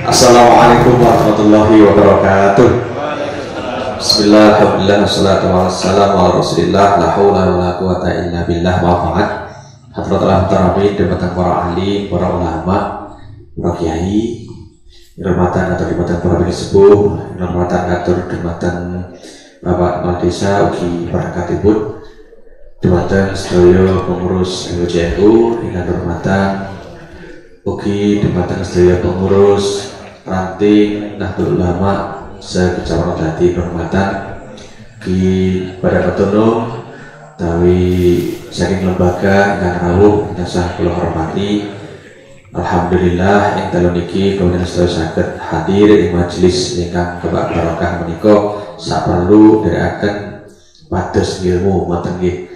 Assalamualaikum warahmatullahi wabarakatuh. Bismillah, alhamdulillah, wassalatu wassalamu ala rasulillah, la hawla wa la quwata illa billah, wa'afa'ad. Hadratul Muhtaramin, debatan para ahli, para ulama, para kiai, hormatan atau debatan para bini sepuh, hormatan atau debatan Bapak Kepala Desa, ugi barakatipun, debatan sedaya pengurus MBCNU, dengan hormatan ugi debatan sedaya pengurus ranting Nahdlatul Ulama sekecamatan Dadi hormatan di pada Ketono tawi saking lembaga ingkang rawuh tansah kula hormati. Alhamdulillah ing dalu niki kemudian sedaya saged hadir ing majelis ingkang kebak barokah menika saperlu dherekaken pados ilmu wonten nggih.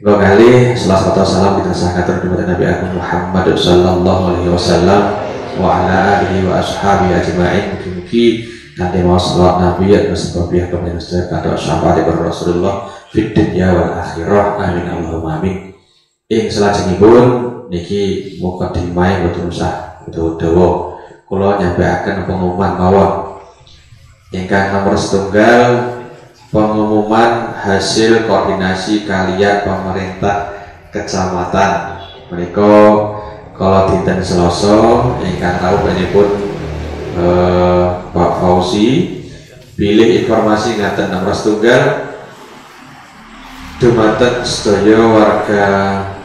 Dua kali selawat salam kita sahkan kepada Nabi Agung Muhammad sallallahu alaihi wasallam wa ala alihi wa ashabihi ajma'in. Mugi-mugi nanti mau salawat Nabi dan sebabnya kemudian sedaya sahabat Rasulullah fid dunya wal akhirah. Amin Allahumma amin. Ing salajengipun niki mukadimah boten usah dawa kula nyampaiaken pengumuman mawon ingkang nomor setunggal, pengumuman hasil koordinasi kalian pemerintah kecamatan menika kalau dinten Selasa ingkang tahu pun Pak Fauzi pilih informasi ngaten nomor setunggal dumateng sedaya warga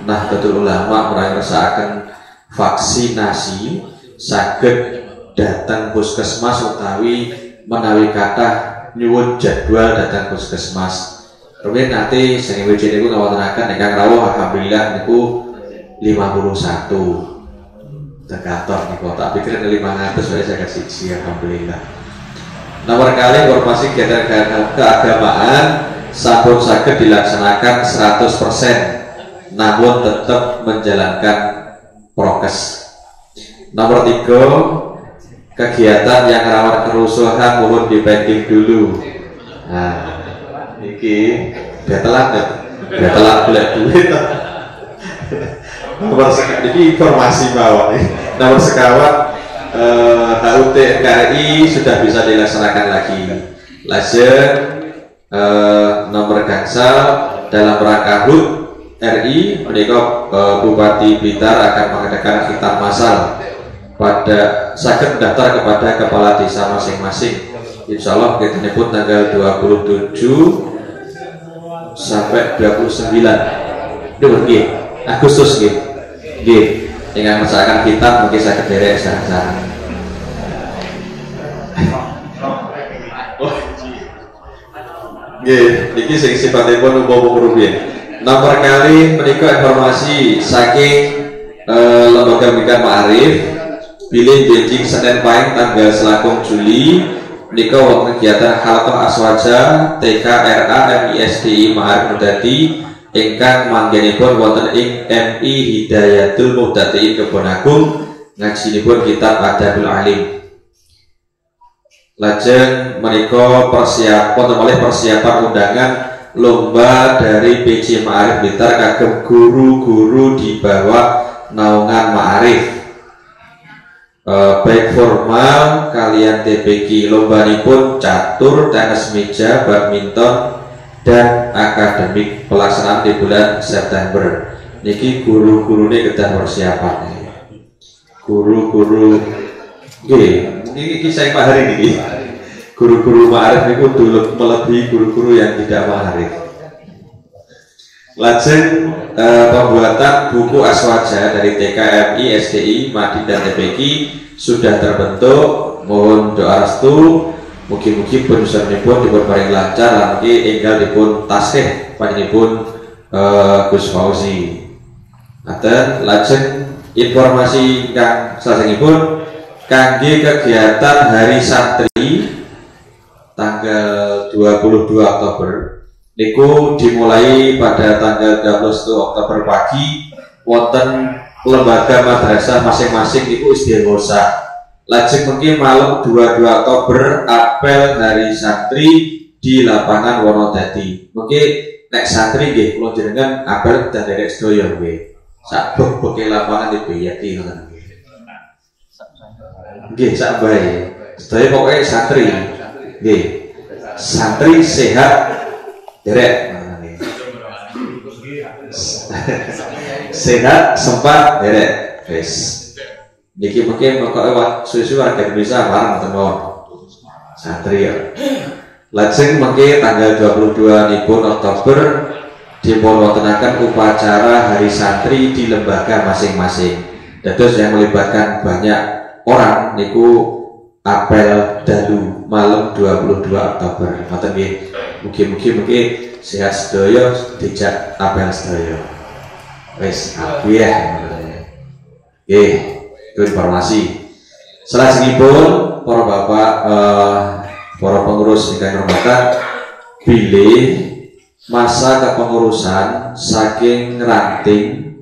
Nahdlatul Ulama merasakan vaksinasi saged datang puskesmas utawi menawi kathah nyuwun jadwal datang puskesmas. Kemudian nanti sing WC niku ngawontenaken ingkang rawuh alhamdulillah niku 51 kantor niku tak pikir 500 wae saya kasih alhamdulillah. Nomor kali informasi kegiatan keagamaan sampun saged dilaksanakan 100% namun tetap menjalankan prokes. Nomor 3, kegiatan yang rawan kerusuhan mohon dipending dulu. Nah, iki telat boleh duit. Nomor ini informasi bawah nih. Nomor sekawan HUT KRI sudah bisa dilaksanakan lagi. Lajeng nomor gangsal dalam rangka HUT RI menika Bupati Blitar akan mengadakan khitab massal pada saged mendaftar kepada kepala desa masing-masing. Insya Allah kita pun tanggal 27 sampai 29 Agustus dengan masyarakat kita mungkin saya kederek sekarang. Niki sing sifatipun umum rupiah. Nomor kali menika informasi saking lembaga pendidikan Ma'arif bilih Beijing Senin Pahing tanggal selakung Juli menika wonten kegiatan Halaqah Aswaja TKRA MISDI Ma'arif Nudati ingkang manggenipun wonten ing MI Hidayatul Muhtadiin Kebonagung ngajinipun kitab Adabul Alim. Lajeng menika persiapan undangan lomba dari PJ Ma'arif Blitar kagem guru-guru di bawah naungan Ma'arif, baik formal kalian TPQ. Lombanipun catur, tenis meja, badminton, dan akademik. Pelaksanaan di bulan September. Niki guru-gurune kedah persiapan. Guru-guru ini saya pahari ini. Guru-guru Ma'arif niku dulu melebihi guru-guru yang tidak Ma'arif. Lajeng pembuatan buku Aswaja dari TKMI, SDI, Madin dan TPQ sudah terbentuk. Mohon doa restu mugi-mugi penyusunipun dipun paring lancar lan enggal dipun tasih panjenenganipun Gus Fauzi. Aten lajeng informasi kang salajengipun kangge kegiatan Hari Santri tanggal 22 Oktober niku dimulai pada tanggal 31 Oktober pagi wonten lembaga madrasah masing-masing niku istighosa. Lajeng mungkin malam 22 Oktober apel Hari Santri di lapangan Wonodadi. Mungkin nek santri nggih kula jenengan apel dan derek sedaya nggih. Sak bek lapangan dibiyaki ngoten nggih. Nggih sak bae. Sedaya pokoke santri. Nggih. Santri sehat derek. Sehat sempat derek. Wis. Niki mungkin pokoke susu warga Indonesia bareng tenon. Santri ya. Lajeng mengke tanggal 22 nipun Oktober dipun wontenaken upacara Hari Santri di lembaga masing-masing. Dados yang melibatkan banyak orang niku apel dalu malam 22 Oktober. Ngoten nggih. Mugi-mugi sehat sedaya dijak apel sedaya. Wis ya. Nggih, itu informasi. Salajengipun para bapak para pengurus ingkang hormatan bilih masa kepengurusan saking ranting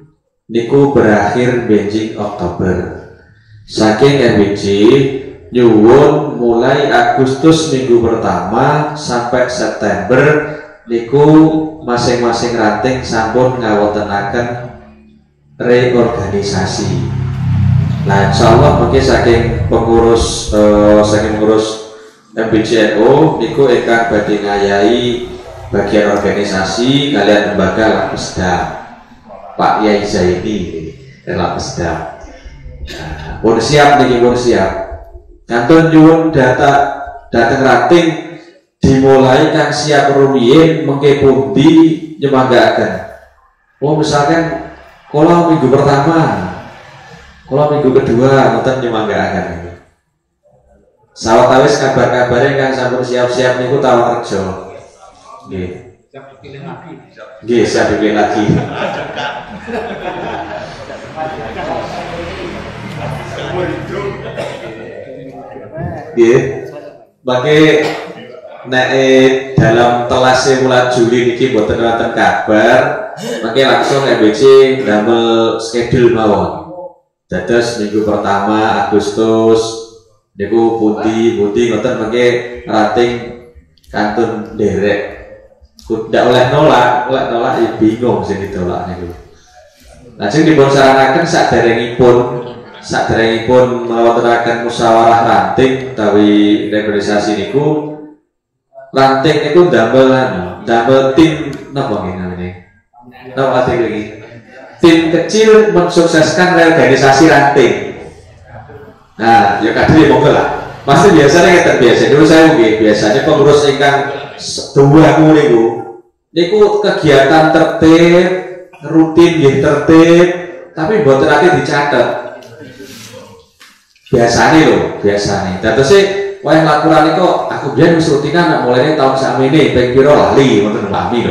niku berakhir benjing Oktober. Saking MBC nyuwun mulai Agustus minggu pertama sampai September niku masing-masing ranting sampun ngawontenaken reorganisasi. Nah, insyaallah mungkin saking pengurus MBCNO niku ingkang badhe ngayahi bagian organisasi kalian lembaga Lapesda Pak Yai Zaini Lapesda. Pun siap niki, pun siap. Kantun nyuwun dateng rating dimulai kang siap rumiyin mengke pundi nyemanggaaken. Oh misalkan kalau minggu pertama, kalau minggu kedua ngoten nyemanggaaken. Sawetawis kabar-kabare kang sampun siap-siap niku tawa kerja. Nggih. Siap dipilih lagi. Nggih, siap dipilih lagi. Nggih. Bagi nek dalam telase mulai Juli niki mboten wonten kabar, mangke langsung MBC damel schedule mawon. Dados minggu pertama Agustus niku pundi ngoten mangke rating kantun derek. Ndak oleh nolak ya bingung sing ditolak niku. Lajeng dipun saranaken saderengipun mawontenaken musyawarah ranting utawi reorganisasi niku. Ranting niku damel tim napa nggih namine? Napa arti iki? Tim kecil mensukseskan reorganisasi ranting. Nah, ya kadhe monggo lah. Pasti biasanya ngeten biasa. Dulu saya nggih biasanya pengurus ingkang dua niku kegiatan tertib, rutin nggih tertib, tapi mboten ate dicatet. Biasane. Dados wah laporan itu aku biyen wis rutinan mulai tahun sakmene ping pira lali ngoten umpami.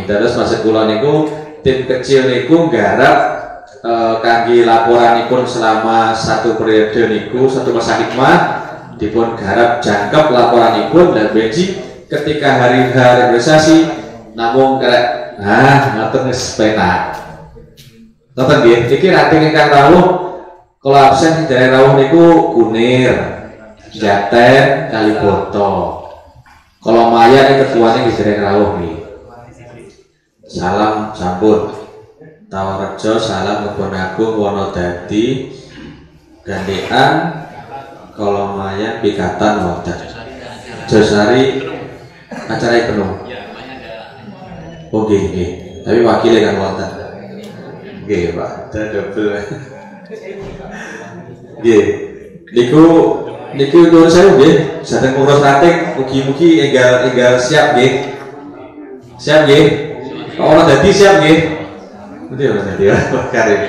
Terus maksud kula niku tim kecil niku nggarap kangge laporanipun selama satu periode niku satu masa hikmah dipun garap jangkep laporanipun dan beji ketika hari realisasi namung kerek ngatur sepena ngoten nggih iki rating ingkang rawuh kalau absen dari rawuh niku Kunir Jaten Kaliboto kalau Maya ini ketuanya dari rawuh nih salam sampun Tawarejo salam Kebon Agung Wonodadi Gandean kalau Maya Pikatan Wonten Josari acara penuh oke tapi wakilnya kan wonten nggih Pak double nggih niku nuwun sewu nggih sadeng ngurus rating mugi-mugi enggal siap nggih ora dadi siap nggih ngerti ora dadi karim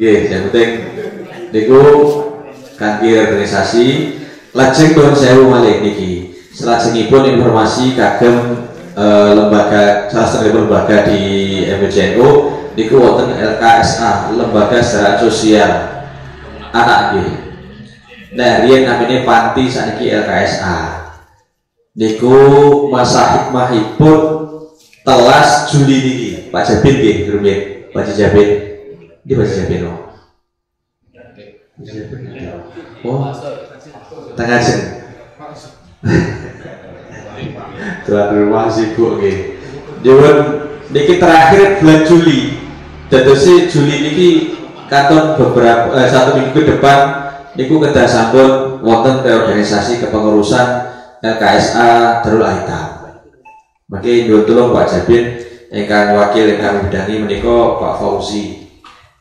nggih yang penting niku kangge organisasi lajeng nuwun sewu malih niki salajengipun informasi kagem lembaga salah satu lembaga di MBJNU niku wonten LKSA lembaga secara sosial anak nggih nah riyen namine panti saniki LKSA niku masa hikmahipun telas Juli niki Pak Jabin nggih rumiyin Pak Jabin iki Pak Jabin oh tengah jeng tuan rumah sibuk nggih nyuwun niki terakhir bulan Juli dadosi Juli niki katon beberapa satu minggu ke depan niku kedah sampun wonten reorganisasi kepengurusan LKSA Darul Aitam mangke nyuwun tulung Pak Jabin ingkang wakil ingkang bidangi menika Pak Fauzi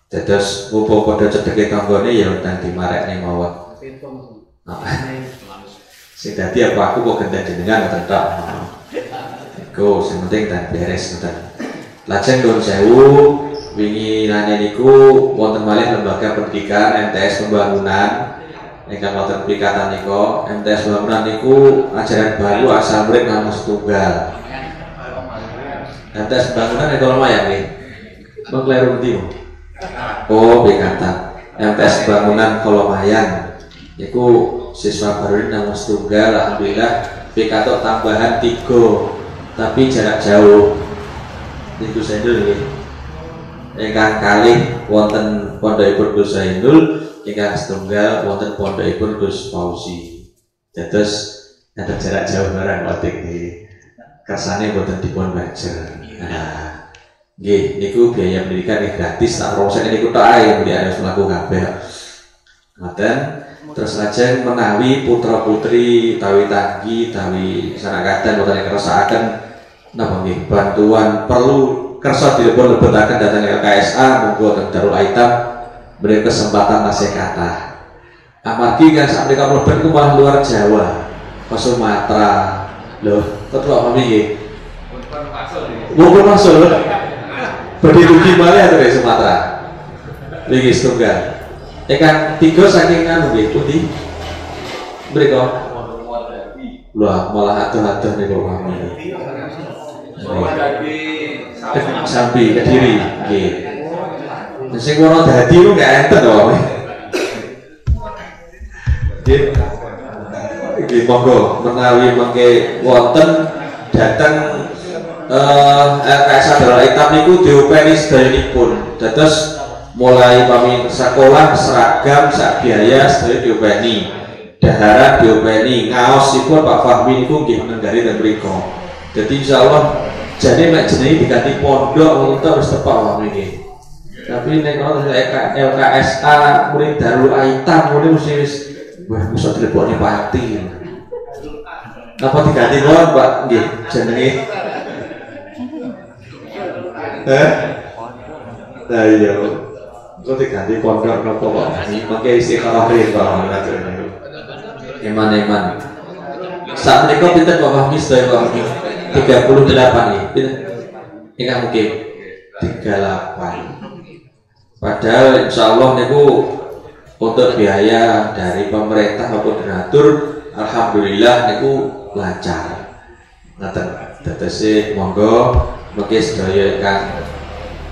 dados mumpung padha cedheke tanggane ya undang dimarekne mawon sing dadi apa aku kok gendang jenengan ngoten tok. Iku sing penting dan beres ngoten. Lajeng nuwun sewu wingi nane niku wonten malih lembaga pendidikan MTS Pembangunan ingkang wonten pikatan nika MTS Pembangunan niku ajaran baru asal murid namung setunggal. MTS Pembangunan itu lumayan nggih. Mong kleru ndi? Oh, pikatan. MTS Pembangunan Kolomayan niku siswa baru namung setunggal alhamdulillah pikatok tambahan 3 tapi jarak jauh niku Zainul nggih ingkang kalih wonten pondokipun Gus Zainul ingkang setunggal wonten pondokipun Gus Fauzi dados ada jarak jauh barang wadik nggih kersane boten dipun bajar nah nggih niku biaya pendidikan gratis tak rosek niku tok ae mriki harus mlaku kabeh ngoten. Terus lajeng menawi putra putri tawi tanggi tawi sanakadan boten kersakaken napa nggih bantuan perlu kersa dipun lebetaken dhateng LKSA monggo teng Darul Aitam beri kesempatan masih kathah amargi kan sak menika mlebet ku malah luar Jawa ke Sumatera lho ketua kami nggih monggo masuk badhe rugi malih dari Sumatera niki setunggal Tekan 3 saking anu nggih pundi? Mriko. Lah malah adoh-adoh niku kami. Sampai Kediri nggih. Sing ora dadi ku gak enten to. Nggih monggo menawi mangke wonten dhateng LKSA Darul Aitam niku diupeni sedayanipun. Dados mulai pami sekolah seragam sak biaya sedaya diopeni daharan diopeni ngaosipun Pak Fahmi niku nggih nenggari ten mriku dadi insyaallah jane nek jenenge diganti pondok untuk wis tepak wae nggih tapi nek LKSA murid Darul Aitam murid wis wah iso dilebokne pati napa diganti wae Pak nggih jenenge nah iya kok diganti pondok nopo Pak mangke istikharah riyen Pak eman-eman saat menika pinten Pak Fahmi sedaya Pak Fahmi 38 nggih pinten ingkang mungkin 38 padahal insyaallah niku untuk biaya dari pemerintah maupun donatur alhamdulillah niku lancar ngaten Tetesi monggo mungkin sedaya ingkang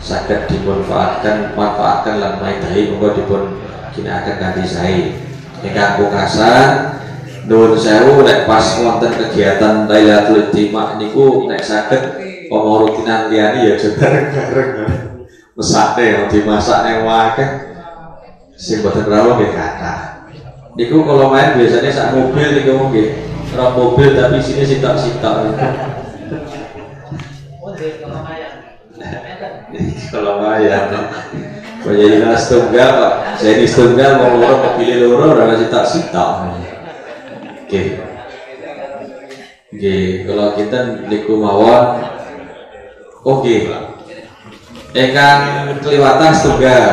saged manfaatkan lan maidhahi monggo dipun ginakaken kanthi sae. Ingkang pungkasan nuwun sewu nek pas wonten kegiatan Lailatul Ijtima niku nek saged apa rutinan liyane ya aja bareng-bareng. Mesake yang dimasakne akeh sing boten rawuh nggih kathah. Niku kalau main biasanya sak mobil niku nggih. Ora mobil tapi sini sitok-sitok. Kalau maya, jadi nas tunggal pak, saya di tunggal mau loro kepilih loro, orang sitok-sitok. Oke, kalau kita niku mawon, oke. Engkang kelewatan tunggal,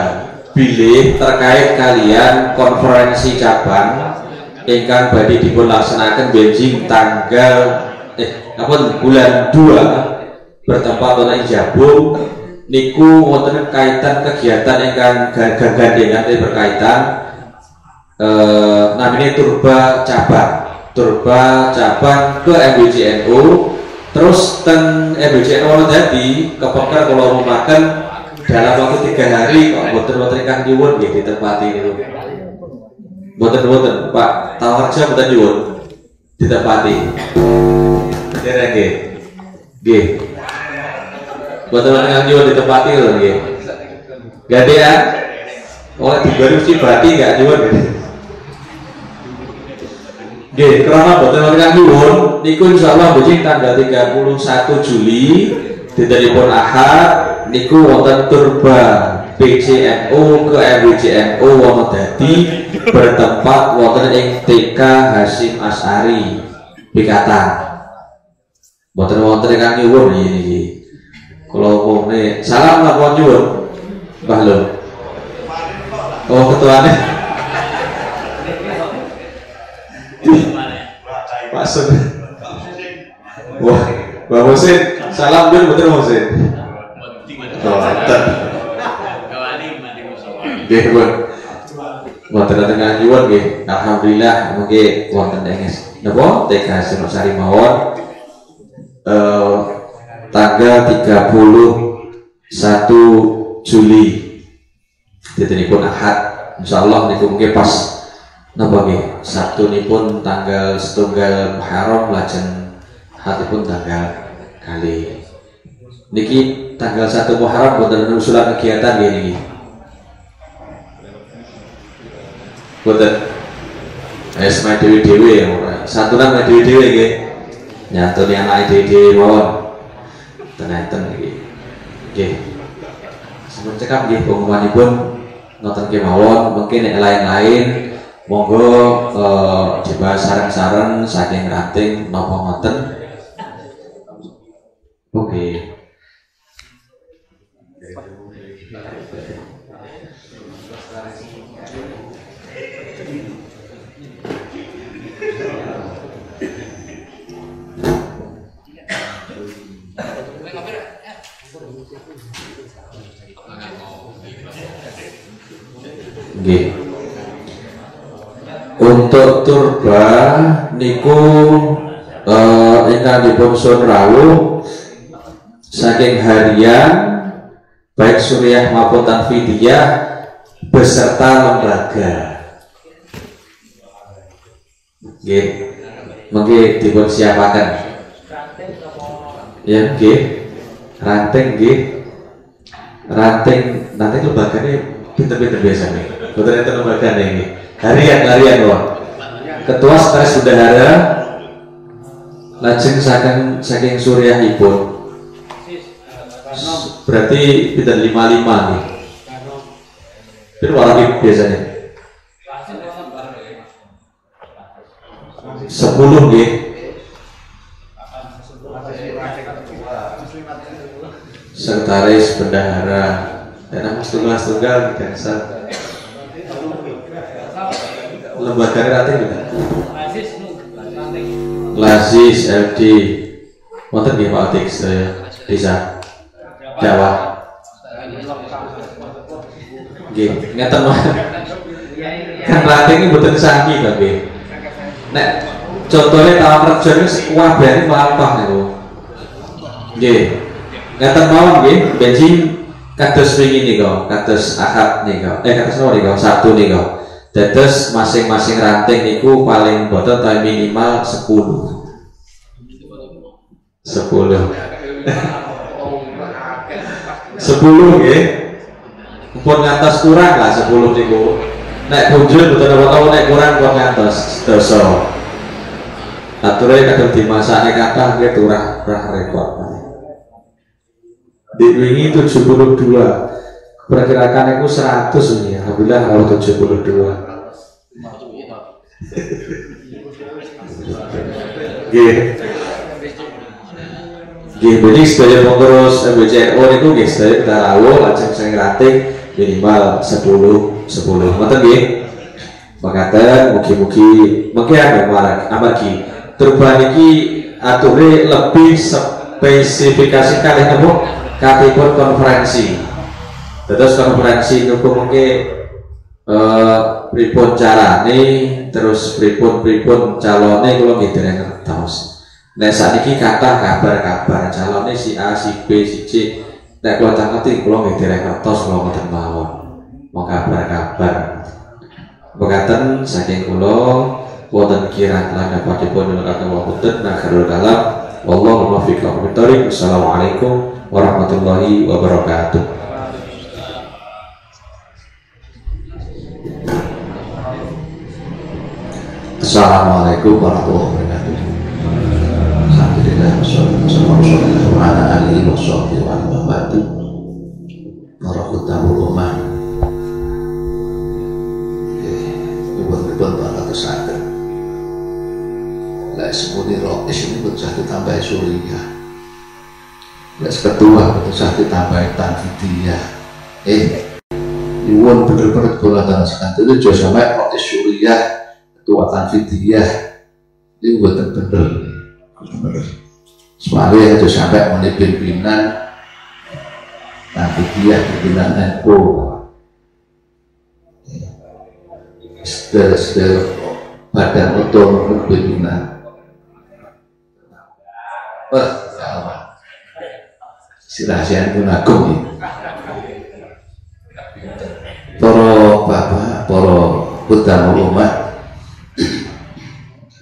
pilih terkait kalian konferensi cabang, engkang badhe dipun laksanaken benjing tanggal bulan 2 bertempat wonten Jabung. Niku wonten kaitan kegiatan ingkang gandengan berkaitan namanya turba cabang ke MBJNU. Terus ten MBJNU tadi kepekar kalau rumaken dalam waktu 3 hari kok boten ingkang nyuwun nggih ditepati niku. Boten Pak Tawarja boten nyuwun ditepati. Dereng nggih. Buat-buat yang jual di tempat itu lagi, gak ada ya? Oleh dibaru sih berarti gak jual gitu. Gih, karena buat-buat yang jual, niku insya Allah bujing tanggal 31 Juli di telepon Ahad, niku wonten turba PCNU ke MBJNU wonten dadi bertempat wonten ing TK Hasyim Asy'ari Pikatan. Wonten yang jual ini. Kalau umumnya salam lakukan nyuwun Mbah Lun. Oh ketuanya Pak Sun. Wah Mbah Musin salam dulu betul Musin. Oh betul. Oke bun. Wonten tengah nyuwun nggih. Alhamdulillah mungkin wonten enges. Napa TK Hasyim Asy'ari mawon. Tanggal 31 Juli ditinipun Ahad insyaallah niku mungkin pas napa nggih Sabtu nipun tanggal 1 Muharram lajeng hatipun tanggal kali niki tanggal 1 Muharram boten usulan kegiatan nggih niki boten wis main dhewe-dhewe ora saturan main dhewe-dhewe nggih nyantuni anak dhewe mawon tenenten iki. Nggih. Sampun cekap nggih pengumumanipun ngoten kemawon, mungkin nek lain-lain monggo dibahas sareng-sareng saking ranting napa ngoten. Oke. Nggih. Untuk turba niku ingkang dipun sun rawuh saking harian baik suriah maupun tanfidiyah beserta lembaga. Nggih. Mengki dipun siapaken. Ya nggih. Ranting nggih. Ranting nanti lembagane pinter-pinter biasa nih. Betul itu lembaga ini. Harian loh. Ketua Sekretaris Bendahara lajeng saking suriahipun. Berarti pinter 55 nih. Itu warna biasanya. 10 nih. Sekretaris Bendahara dan tunggal biasa. Lembaga ranting juga. Lazis LD. Wonten nggih Pak Atik desa Jawa. Nggih, ngeten Mas. Kan ranting iki mboten sangki to nggih. Nek contohnya Taman Rejo niku sekuabehane mlampah niku. Nggih. Ngaten mawon nggih, bensin kados wingi nika, kados Ahad nika. Kados napa nika? Sabtu nika. Dados masing-masing ranting niku paling boten ta minimal 10. 10 nggih. Pun ngantos kurang lah 10 niku. Nek punjul boten apa-apa, nek kurang pun ngantos dosa. Ature kadang dimasakne kathah nggih turah repot. Di wingi 72. Perkirakan itu 100 ini, alhamdulillah kalau 72. Jadi sedaya pengurus MBCNO itu sedaya kita rawuh lajeng sing rating minimal 10. Ngoten nggih. Makaten mugi-mugi amargi turban iki ature lebih spesifikasi kalih napa katipun konferensi. Terus konferensi niku mengke pripun carane terus pripun calone kula nggih dereng ngertos. Nek sakniki kathah kabar-kabar calone si A, si B, si C. Nek kula ngerti kula nggih dereng ngertos kula ngoten mawon. Mau kabar-kabar. Mekaten saking kula wonten kirang landhapipun nunakaken wonten nakharul kalam. Wallahu muwaffiq ila thoriq. Assalamualaikum warahmatullahi wabarakatuh. Assalamualaikum warahmatullahi wabarakatuh. Alhamdulillah wassalamu ala alihi washabbihi wa ba'du. Para kutabu ummah. Ibun para kesakit. Lah semudi rois ini bersah ditambah surya. Lah ketua bersah ditambah tanfidiyah. Iwon bener-bener bola tanah sekanten itu jauh sampai rois surya. Tuatan fidiyah ini buatan bener soalnya itu sampai mulai pimpinan fidiyah pimpinan NU sedar badan otonom pimpinan si rahasia itu agung para bapak, para utama umat.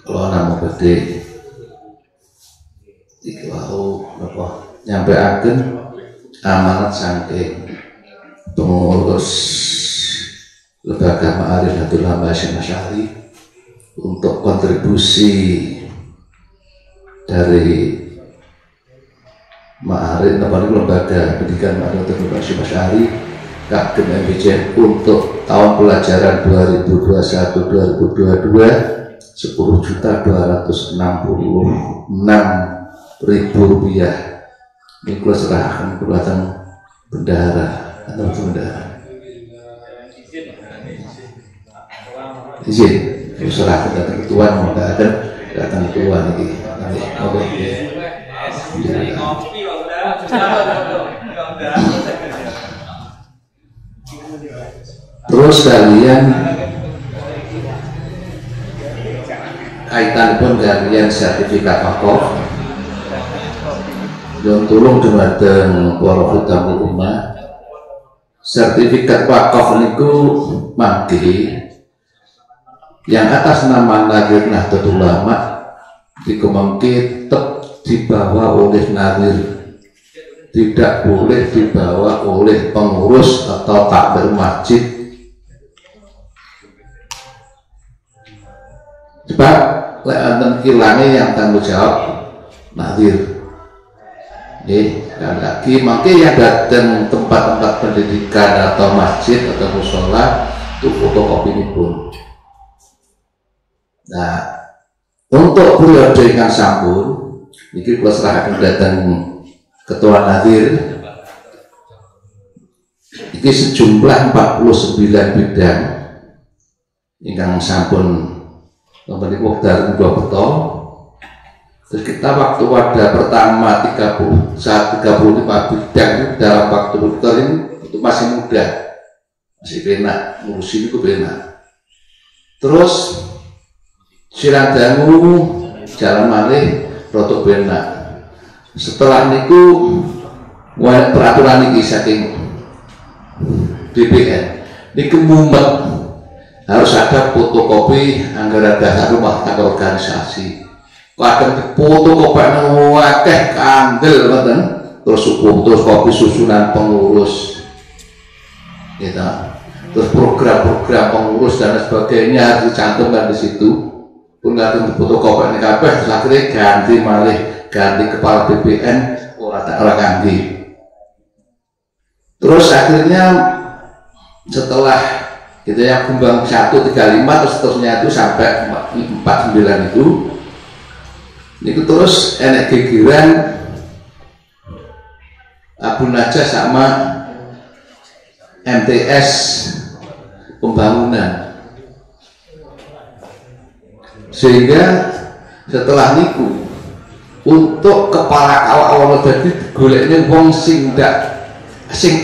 Kalau nama gede dikau nyampe agen amanat saking pengurus lembaga Ma'arifatul Hasyim Asy'ari untuk kontribusi dari Ma'arif lembaga pendidikan Ma'arifatul Hasyim Asy'ari Kagem MBCN untuk tahun pelajaran 2021-2022 Rp10.266.000 ini kalau serahkan perbuatan bendahara atau bendahara izin serahkan datang ketua mau datang ketua lagi terus kalian kaitan pun kalian sertifikat wakaf yang tolong dumateng para kutabu ummah sertifikat wakaf niku mangke yang atas nama Nahdlatul Ulama niku mangke tetap dibawa oleh nadir, tidak boleh dibawa oleh pengurus atau takmir masjid. Sebab lewat hilangnya yang tanggung jawab nadir. Dan lagi makanya yang datang tempat-tempat pendidikan atau masjid atau musola itu fotokopi ini pun. Nah, untuk periode yang sampun, ini kalau serahkan datang ketua nadir, ini sejumlah 49 bidang yang sampun. Kembali waktu 2 betul. Terus kita waktu ada pertama 35 bidang dalam waktu betul ini itu masih muda, masih benak, ngurusin itu benak. Terus silang dangu jalan malih rotok benak. Setelah niku peraturan ini saking BPN niku mumet harus ada fotokopi anggaran dasar rumah tangga organisasi. Kadang fotokopi akeh kandel ngoten, terus kopi susunan pengurus, gitu. Terus program-program pengurus dan sebagainya harus dicantumkan di situ. Pun nggak fotokopi ini kabeh, akhirnya ganti malih, ganti kepala BPN orang ganti. Terus akhirnya setelah gitu ya kembang 135 terus seterusnya itu sampai 49 itu terus enek gegeran Abu Najah sama MTS pembangunan, sehingga setelah niku untuk kepala awal dadi golekne wong sing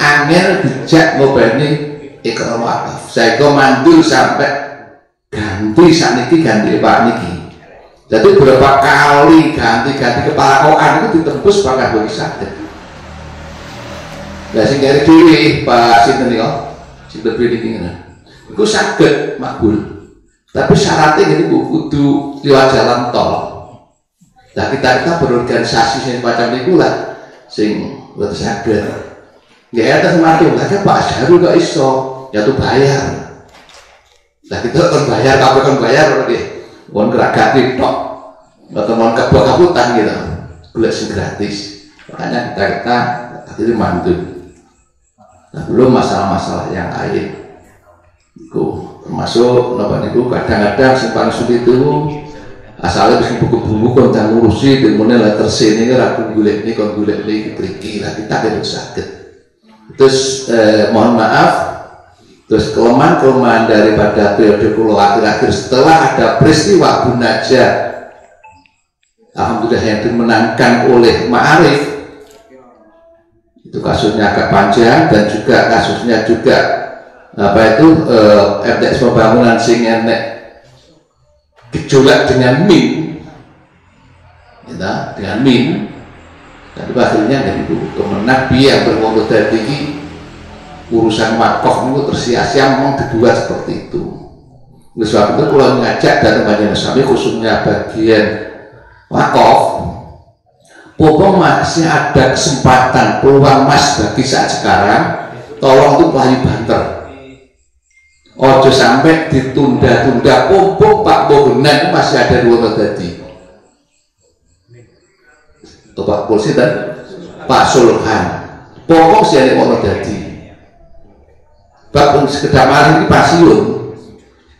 angel dijak ngobani ekonomi wakaf. Saya mandul sampai ganti saniki ganti Pak niki. Jadi berapa kali ganti kepala OAN itu ditembus pakai bagi sakit. Nah sing dari diri Pak Sinten yo, Sinten Briding itu sakit makbul. Tapi syaratnya ini kudu lewat jalan tol. Nah kita berorganisasi sing macam niku lah, sing buat sakit. Ya atas mati, lagi Pak Syahrul gak iso, ya tuh bayar. Nah kita kan bayar, kapan kan bayar berarti, mohon geragati tok, atau mohon kebakabutan gitu, gula sing gratis. Makanya kita akhirnya mantu. Nah belum masalah-masalah yang lain. Itu termasuk nopo niku kadang-kadang sing paling sulit itu asalnya bisa buku-buku konten ngurusi dimana letter C ini ragu golek ini kon golek ini triki lah kita tidak sakit. Terus mohon maaf, terus kelemahan daripada periode kulo akhir-akhir setelah ada peristiwa Abu Najah, alhamdulillah yang dimenangkan oleh Ma'arif, itu kasusnya agak panjang dan juga kasusnya juga apa itu MTS pembangunan sing enek gejolak dengan MIN, dengan MIN. Tapi akhirnya dari itu kemenang biar berwonto dari urusan wakaf itu tersia-sia memang dibuat seperti itu. Oleh sebab itu kalau mengajak dan Majelis Sami khususnya bagian wakaf, popong masih ada kesempatan peluang emas bagi saat sekarang, tolong tuh pelayu banter. Ojo sampai ditunda-tunda, popong Pak Bogenan masih ada dua tadi. Pak Polisi dan Pak Sulhan pokok sih ada orang jadi Pak sekedar mari ini pasien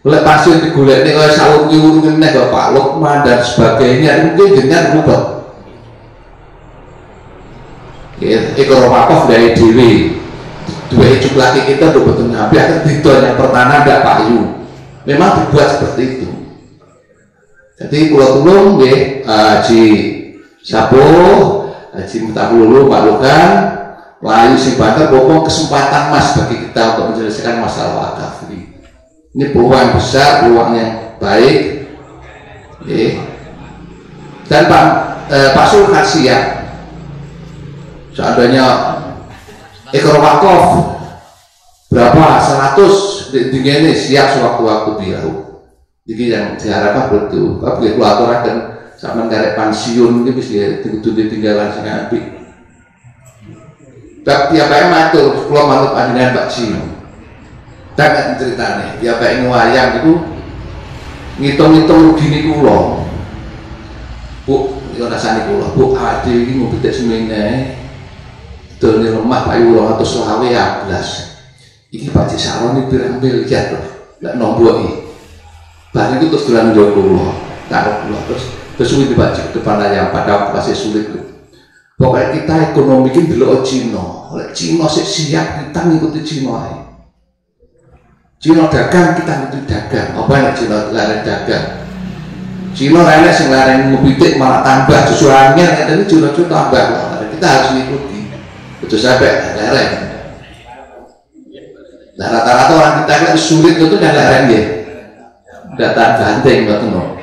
oleh pasien digulai ini oleh salur urung ini ke Pak Lukman dan sebagainya mungkin dengan rubah ekonomi wakaf dari diri dua hidup lagi kita udah betul nabi akan tidur yang pertama ada Pak Yu memang dibuat seperti itu. Jadi pulau tulung Haji Sapo, Haji Mutahulu, Pak Lukan, Wahyu Sing Banter, bopong kesempatan emas bagi kita untuk menyelesaikan masalah wakaf ini. Ini peluang besar, peluang yang baik. Dan Pak Sulkan siap. Seandainya ekor wakaf berapa 100 ini siap sewaktu-waktu biar. Jadi yang diharapkan betul. Tapi kalau aturakan sama karek pensiun itu bisa tinggalan sing apik. Tapi tiap bae matur kula manut panjenengan Pak Cino. Tak ceritane, tiap bae wayang itu ngitung-ngitung rugine kula. Bu, yo rasane kula, Bu ade iki ngopi tek semene. Dene lemah payu 220 Iki Pak Cisarone pirang miliar to. Lek nomboki. Bar itu terus dolan njogo kula. Taruh kula terus sulit dibaca depan layar pada masih sulit. Pokoknya kita ekonomi ini dulu Cina. Oleh Cina siap kita ngikuti Cina. Cina dagang kita ngikuti dagang. Apa yang Cina larang dagang? Cina lainnya sing larang ngopitik malah tambah justru angin. Ini Cina tambah. Kita harus ngikuti. Itu sampai larang. Nah rata-rata orang kita kan sulit itu dan larang ya. Data banteng betul.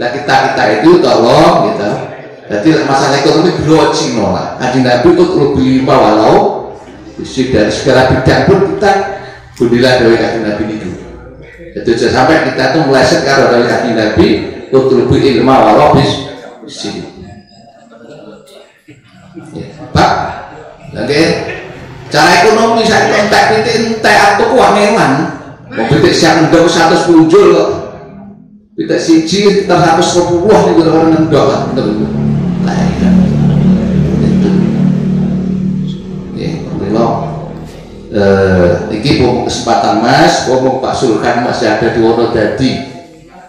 Nah kita itu tolong gitu Jadi masalah ekonomi beliau Cina lah. Kanjeng Nabi itu lebih lima walau dari segala bidang pun kita bundilah dari kanjeng Nabi itu. Jadi sampai kita tuh meleset karena dari kanjeng Nabi itu lebih ilmu walau sini. Pak, lagi cara ekonomi saya entek atau kuangelan. Mau pitik siap ndok 100 punjul kok. Pitik siji sekitar 110 niku orang ndok kan betul. Lah iya. Nggih, mila iki kesempatan Mas, ngomong Pak Sulkan masih ada di Wonodadi.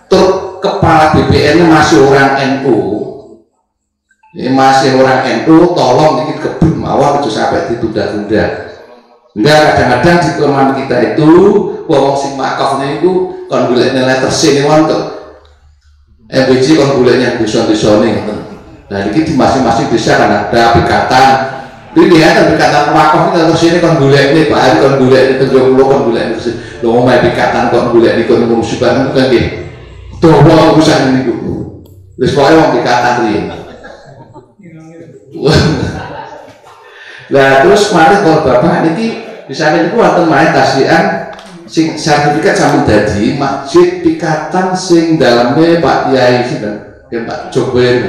Tur kepala BPN masih orang NU. Ini masih orang NU, tolong dikit kebun mawar itu sampai ditunda-tunda. Enggak, kadang-kadang di kelemahan kita itu wong sing makofnya itu kon golek nilai tersini wonten MBC kon goleknya desa-desane ngoten. Nah iki di masing-masing desa kan ada pikatan. Ini ya pikatan makof nilai tersini kon golekne Pak Ari kon golekne 30 kon golekne tersini. Lho omahe pikatan kon golekne kon ngurusi barang kan nggih. Dawa urusan niku. Wis pokoke wong pikatan riyen. Nah terus kemarin kalau bapak ini bisa itu wonten main tasian sing sertifikat sampun dadi masjid pikatan sing dalamnya Pak Yai sinten Pak Jokowi.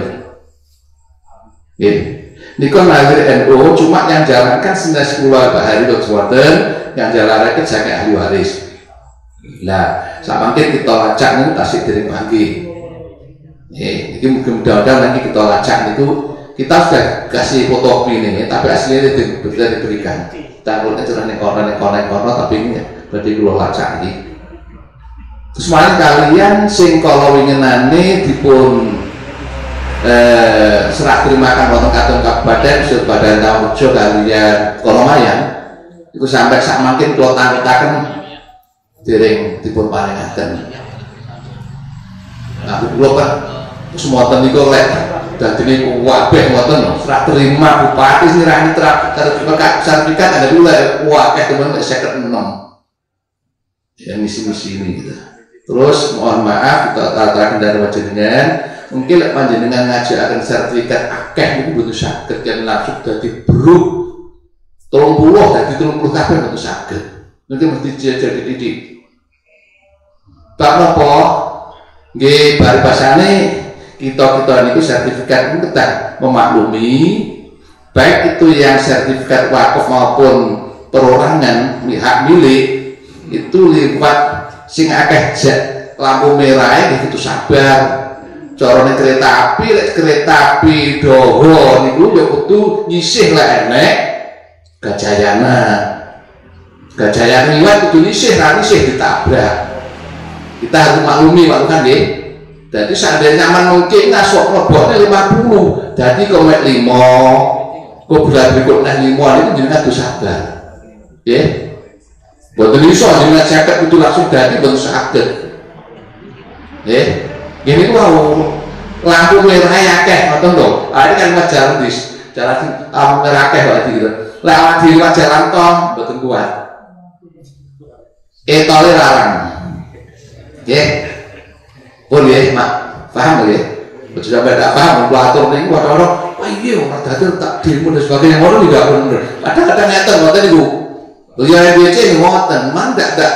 Nggih. Niku lahir NU cuma yang jalankan sinas kula Pak Hari Wonten yang jalankan saya ahli waris. Nah, samangke kita lacak niku tasik dereng panggih. Nggih, iki mudah-mudahan nanti kita lacak niku kita sudah kasih fotokopi ini, tapi aslinya betul diberikan. Kita kalau itu nih kono, tapi ini berarti kalau lacak ini. Terus malah kalian sing kalau winginane dipun serah terimakan wonten katon kabupaten sud Badan Tamujo kalian Kolomayan, itu sampai sak mungkin kalau tangketaken dereng dipun paringaken. Nah, kula kan semua niku lek dadi niku wabeh ngoten serah terima bupati sirah sertifikat ada dulu akeh teman 56 yang misi-misi ini gitu. Terus mohon maaf kita tatakan dari panjenengan mungkin lek panjenengan ngajiaken sertifikat akeh niku butuh saged yen langsung dadi bruk 30 dadi 30 kabeh butuh saged. Nanti mesti jadi didik. Pak napa nggih bari basane kita niku sertifikat itu kita memaklumi baik itu yang sertifikat wakaf maupun perorangan hak milik itu lewat sing akeh lampu merah itu sabar carane kereta api doho niku ya kudu nyisih lah enek gajayana liwat kudu nyisih ditabrak kita harus maklumi kan nggih. Jadi seandainya nyaman mungkin ngasok robotnya 50, jadi komek 5, kok berikut 5 itu jenengan tuh sabar, ya. Buat iso jenengan sakit itu langsung jadi bentuk sakit, ya. Gini wow, lampu merah akeh, nonton dong. Ini kan jalan lampu merah akeh berarti gitu. Lewat di jalan tol, betul kuat. Tolnya larang, ya. Pun ya, mak, paham ya? Betul sampai tidak paham, pelatur ini orang-orang, wah iya orang datar tak dirimu dan sebagainya, orang tidak benar. Kadang-kadang ngeten, ngeten itu, lihat ABC ini ngeten, man tidak.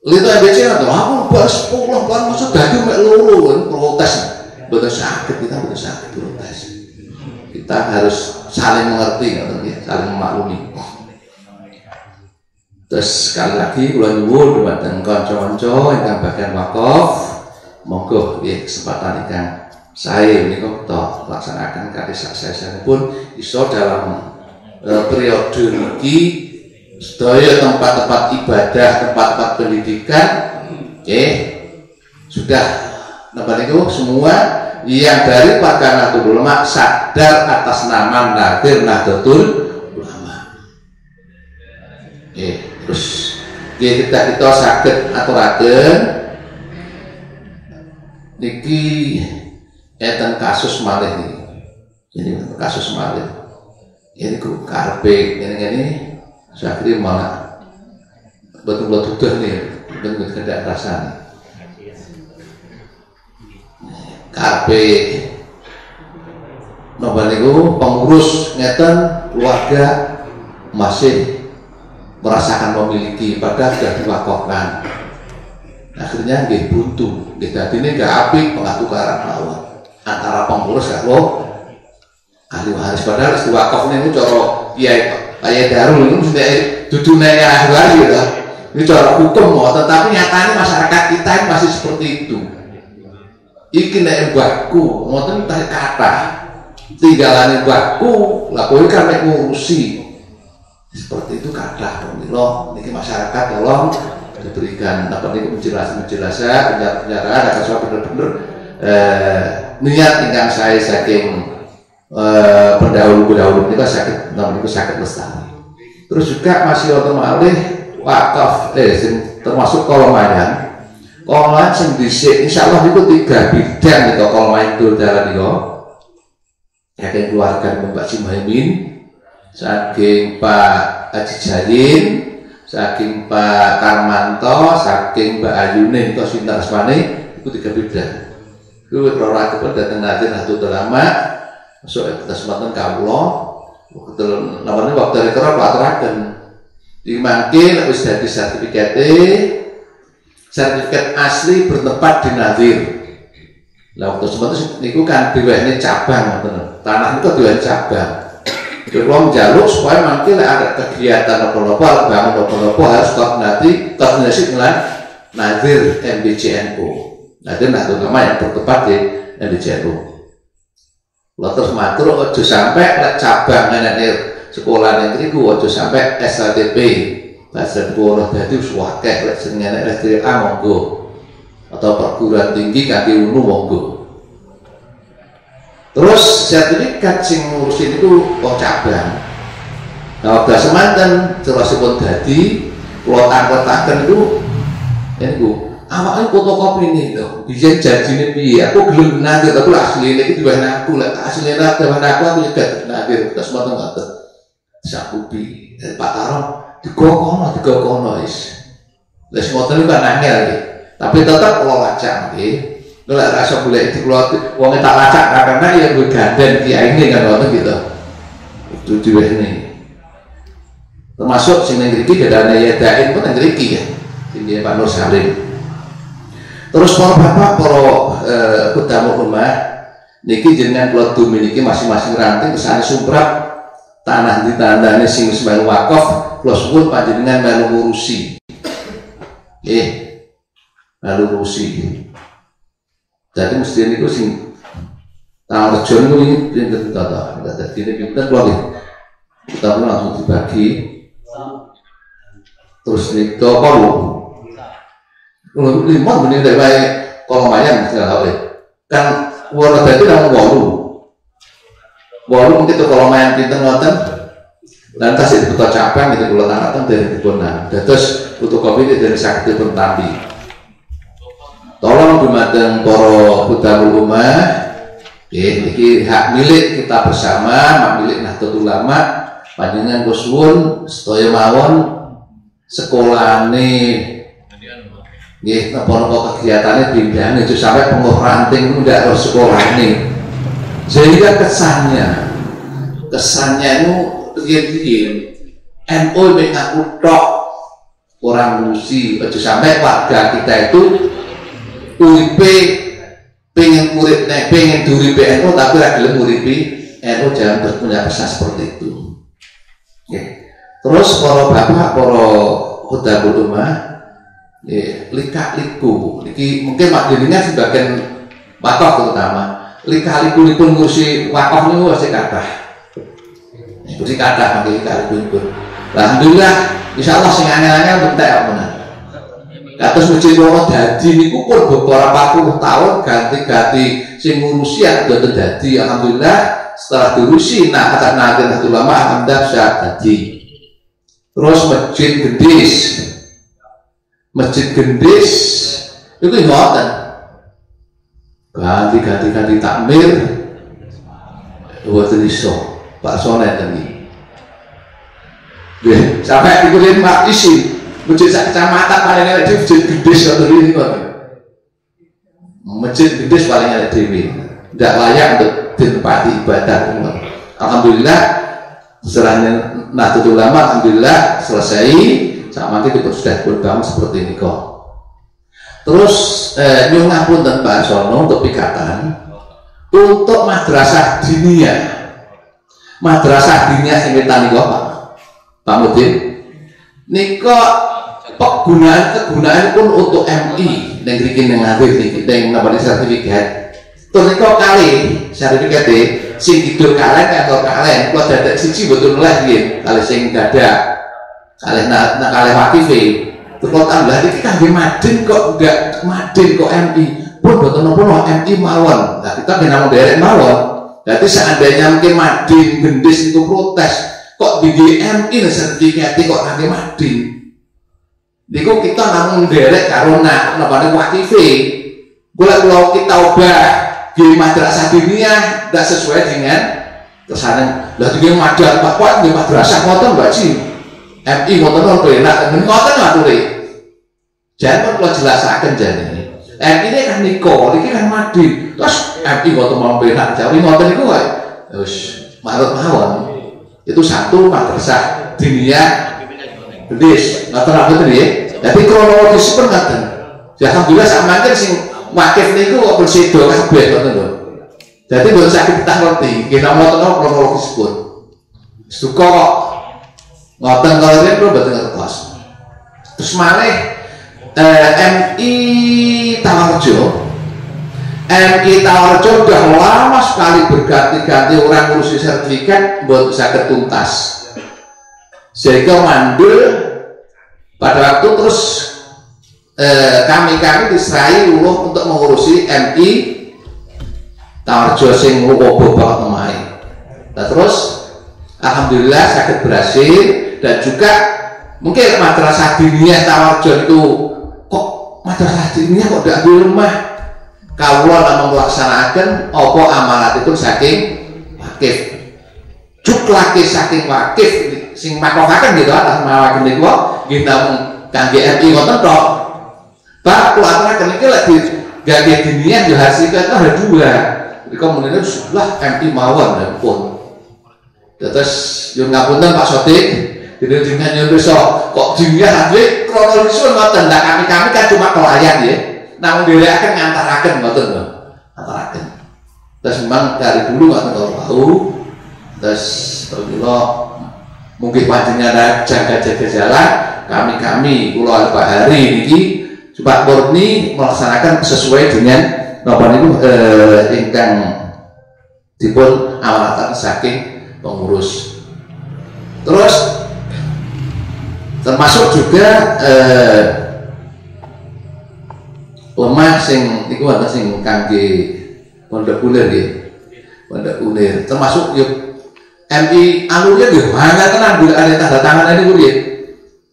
Lihat ABC itu, aku baru 10 kan maksud daging mek lulu, protes, betul sakit kita betul sakit protes. Kita harus saling mengerti, ya, saling memaklumi. Terus sekali lagi, kula nyuwun dumateng kanca-kanca ingkang bagian wakaf. Monggo ya kesempatan ikan saya ini kok kita laksanakan karya saya pun iso dalam periode ini sedaya tempat-tempat ibadah, tempat-tempat pendidikan sudah nampak itu semua yang dari Pakar Nahdlatul Ulama sadar atas nama Nahdlatul Ulama. Terus kita sakit aturaken niki enten kasus malih niki. Jadi kasus malih. Ini ku karpe ini saya kira malah betul-betul udah nih, betul tidak rasanya. Karpe napa niku pengurus ngeten keluarga masih merasakan memiliki padahal sudah diwakafkan. Akhirnya nggih buntu, nggih dadine nggak apik pengaturan mawon antara pengurus karo ahli waris. Padahal diwakaf niku cara kiai darul niku mesti dudu nek ahli waris gitu. Ini cara hukum tetapi nyatanya masyarakat kita masih seperti itu. Iki nek mbahku ngoten tak kathah tinggalane mbahku lha kowe kan mek ngurusi seperti itu kathah pemilo niki masyarakat tolong diberikan apa niku penjelasan agar supaya bener-bener niat ingkang saya saking pendahulu kita sakit namanya sakit lestari. Terus juga masih wonten malih wakaf termasuk kolomayan sing dhisik insyaallah niku 3 bidang itu kolomayan dul dalan niku. Saking keluarga Mbak Simaimin, saking Pak Haji Jalin, saking Pak Karmanto, saking Mbak Ayune itu sinten asmane iku 3 bidang. Kuwi prerogatif dateng Nahdlatul Ulama, masuk kesempatan kawula, kebetulan namanya waktu rekor Pak aturaken. Dimangke wis dadi sertifikat asli bertempat di Nadir. Lah waktu seperti niku kan diwehne cabang ngoten. Tanah niku diwehne cabang. Kalau njaluk supaya mangke lek ada kegiatan apa-apa bangun apa-apa harus koordinasi dengan Nadir MBCNU. Nadir Nahdlatul Ulama yang bertempat di MBCNU. Lah terus matur aja sampai lek cabang nenek sekolah negeri ku aja sampai SLTP bahasa sekolah dadi suwakeh lek jenenge SDA monggo atau perguruan tinggi kanthi unu monggo. Terus sertifikat sing ngurusin itu wong cabang. Nah waktu semanten terusipun dadi kula tangketaken itu niku awake fotokopi ini lho biyen janjine piye aku gelem nanti tapi asline iki diwenehi aku lek asline ra diwenehi aku nyegat nanti terus mboten ngoten sakupi Pak Taro digokono is wis ngoten kan angel iki tapi tetep kula lacak nggih lek rasa golek iki kula wong tak lacak karena ya gue ganden kiyaine kan ngoten gitu itu diwenehi termasuk sing nang mriki dadane ya dain pun nang mriki ya sing Pak Nur Salim. Terus para bapak para kudamu rumah niki jenengan kula dumi niki masing-masing ranting kesane sumprap tanah di tandane sing wis melu wakaf kula suwun panjenengan melu ngurusi. Melu ngurusi. Jadi mesti niku sing tanggal rejo niku pinten tata. Dadi pinten kula nggih. Kita langsung dibagi. Terus niku apa lima menit dari kalau lumayan segala kan warna tadi namanya walu mungkin tuh kalau lumayan pinter ngoten dan kasih dibuka cabang gitu kalau tangkatan dari kebunan terus fotokopi dari sakit pentambi tolong dumateng para putra rumah ini hak milik kita bersama hak milik Nahdlatul Ulama panjenengan kusuwun sedaya mawon sekolahane nggih napa-napa kegiatannya bidang itu sampai pengurus ranting itu tidak harus sekolah ini sehingga kesannya itu riyen NU mengaku tok orang ngurusi aja sampai warga kita itu uripe pengen urip pengen diuripe NU tapi ra gelem nguripi NU jangan berpunya pesan seperti itu. Terus para bapak para khotbah rumah lika-liku niki mungkin maknanya sebagian wakaf terutama lika-liku pun ngurusi wakaf niku wis kathah. Ngurusi kathah mangke lika-liku. Alhamdulillah insyaallah sing angel-angel bentek menan. Kados Masjid Roro dadi niku pun beberapa puluh tahun ganti-ganti sing ngurusi mboten dadi. Alhamdulillah setelah diurusi Nahdlatul Ulama alhamdulillah bisa dadi. Terus Masjid Gendis itu ngoten ganti takmir buat iso Pak Sonet tadi sampai dikuliin Pak isi masjid kecamatan paling elek di Masjid Gendis atau ini Masjid Gendis paling elek dewi tidak layak untuk ditempati ibadah. Alhamdulillah setelahnya Nahdlatul Ulama alhamdulillah selesai sama kita sudah berbangun seperti ini kok. Terus nyuwun ngapunten Pak Sono untuk pikatan untuk madrasah diniyah. Madrasah diniyah sing wetan niku Pak Mudin. Nika kegunaan pun untuk MI ning mriki ning ngadil niki ning napa sertifikat. Terus nika kali sertifikat sing kidul kalen kantor kalen kula dadak siji mboten oleh nggih kali sing dadak kalih kalih wakife. Terus tambah iki kangge madin kok enggak madin kok MI pun mboten napa MI mawon. Nah kita namung derek mawon. Berarti seandainya mungkin madin gendis itu protes kok di MI sertifikat kok kangge madin. Niku kita namung derek karo napa wakife. Kula kita ubah di madrasah diniyah tidak sesuai dengan kesanan. Lah iki madrasah Pak di madrasah ngoten Mbak Ji. MI ngoten ora enak, ngoten aturi. Jangan kula jelasaken jane. MI ini kan niko, iki kan madin. Terus MI ngoten mau enak, jawi ngoten niku wae. Wis marut mawon. Itu satu madrasah diniyah gendis. Ngoten apa tadi? Jadi kronologis pun ngoten. Ya alhamdulillah sak mangken sing wakif niku kok bersedo kabeh ngoten lho. Jadi mboten saged kita ngerti, kita ngoten kronologis pun. Suka ngoten kalau ini mboten ngertos. Terus malih MI Tawarjo udah lama sekali berganti-ganti orang ngurusi sertifikat mboten saged tuntas. Sehingga mandul pada waktu terus kami diserahi uluh untuk mengurusi MI Tawarjo sing wobo banget omahe. Nah terus alhamdulillah sakit berhasil dan juga mungkin madrasah diniyah Tawarjo itu kok madrasah diniyah kok tidak di rumah. Kawula namung melaksanakan apa amanat itu saking wakif. Juk laki saking wakif sing makokaken gitu atas mawakif niku nggih namung kangge MI ngoten tok. Pak kuaturaken iki lek digangge diniyah yo hasil itu ada dua. Jadi komunitas sebelah MI mawon ya pun. Terus yo ngapunten Pak Sotik, jadi dengan yo besok kok diniyah duwe kronologis ngoten. Lah kami kan cuma pelayan ya. Namun direkaken ngantaraken ngoten lho. Ngantaraken. Terus memang dari dulu ngoten tahu. Terus kula mungkin panjenengan jaga-jaga jalan, kami kula Pak Hari niki Pak murni melaksanakan sesuai dengan napa niku ingkang dipun amanatan saking pengurus. Terus termasuk juga lemah sing niku wonten sing kangge pondok ulir nggih. Pondok ulir termasuk yo MI alurnya nggih banget tenan golekane tanda tangan niku nggih.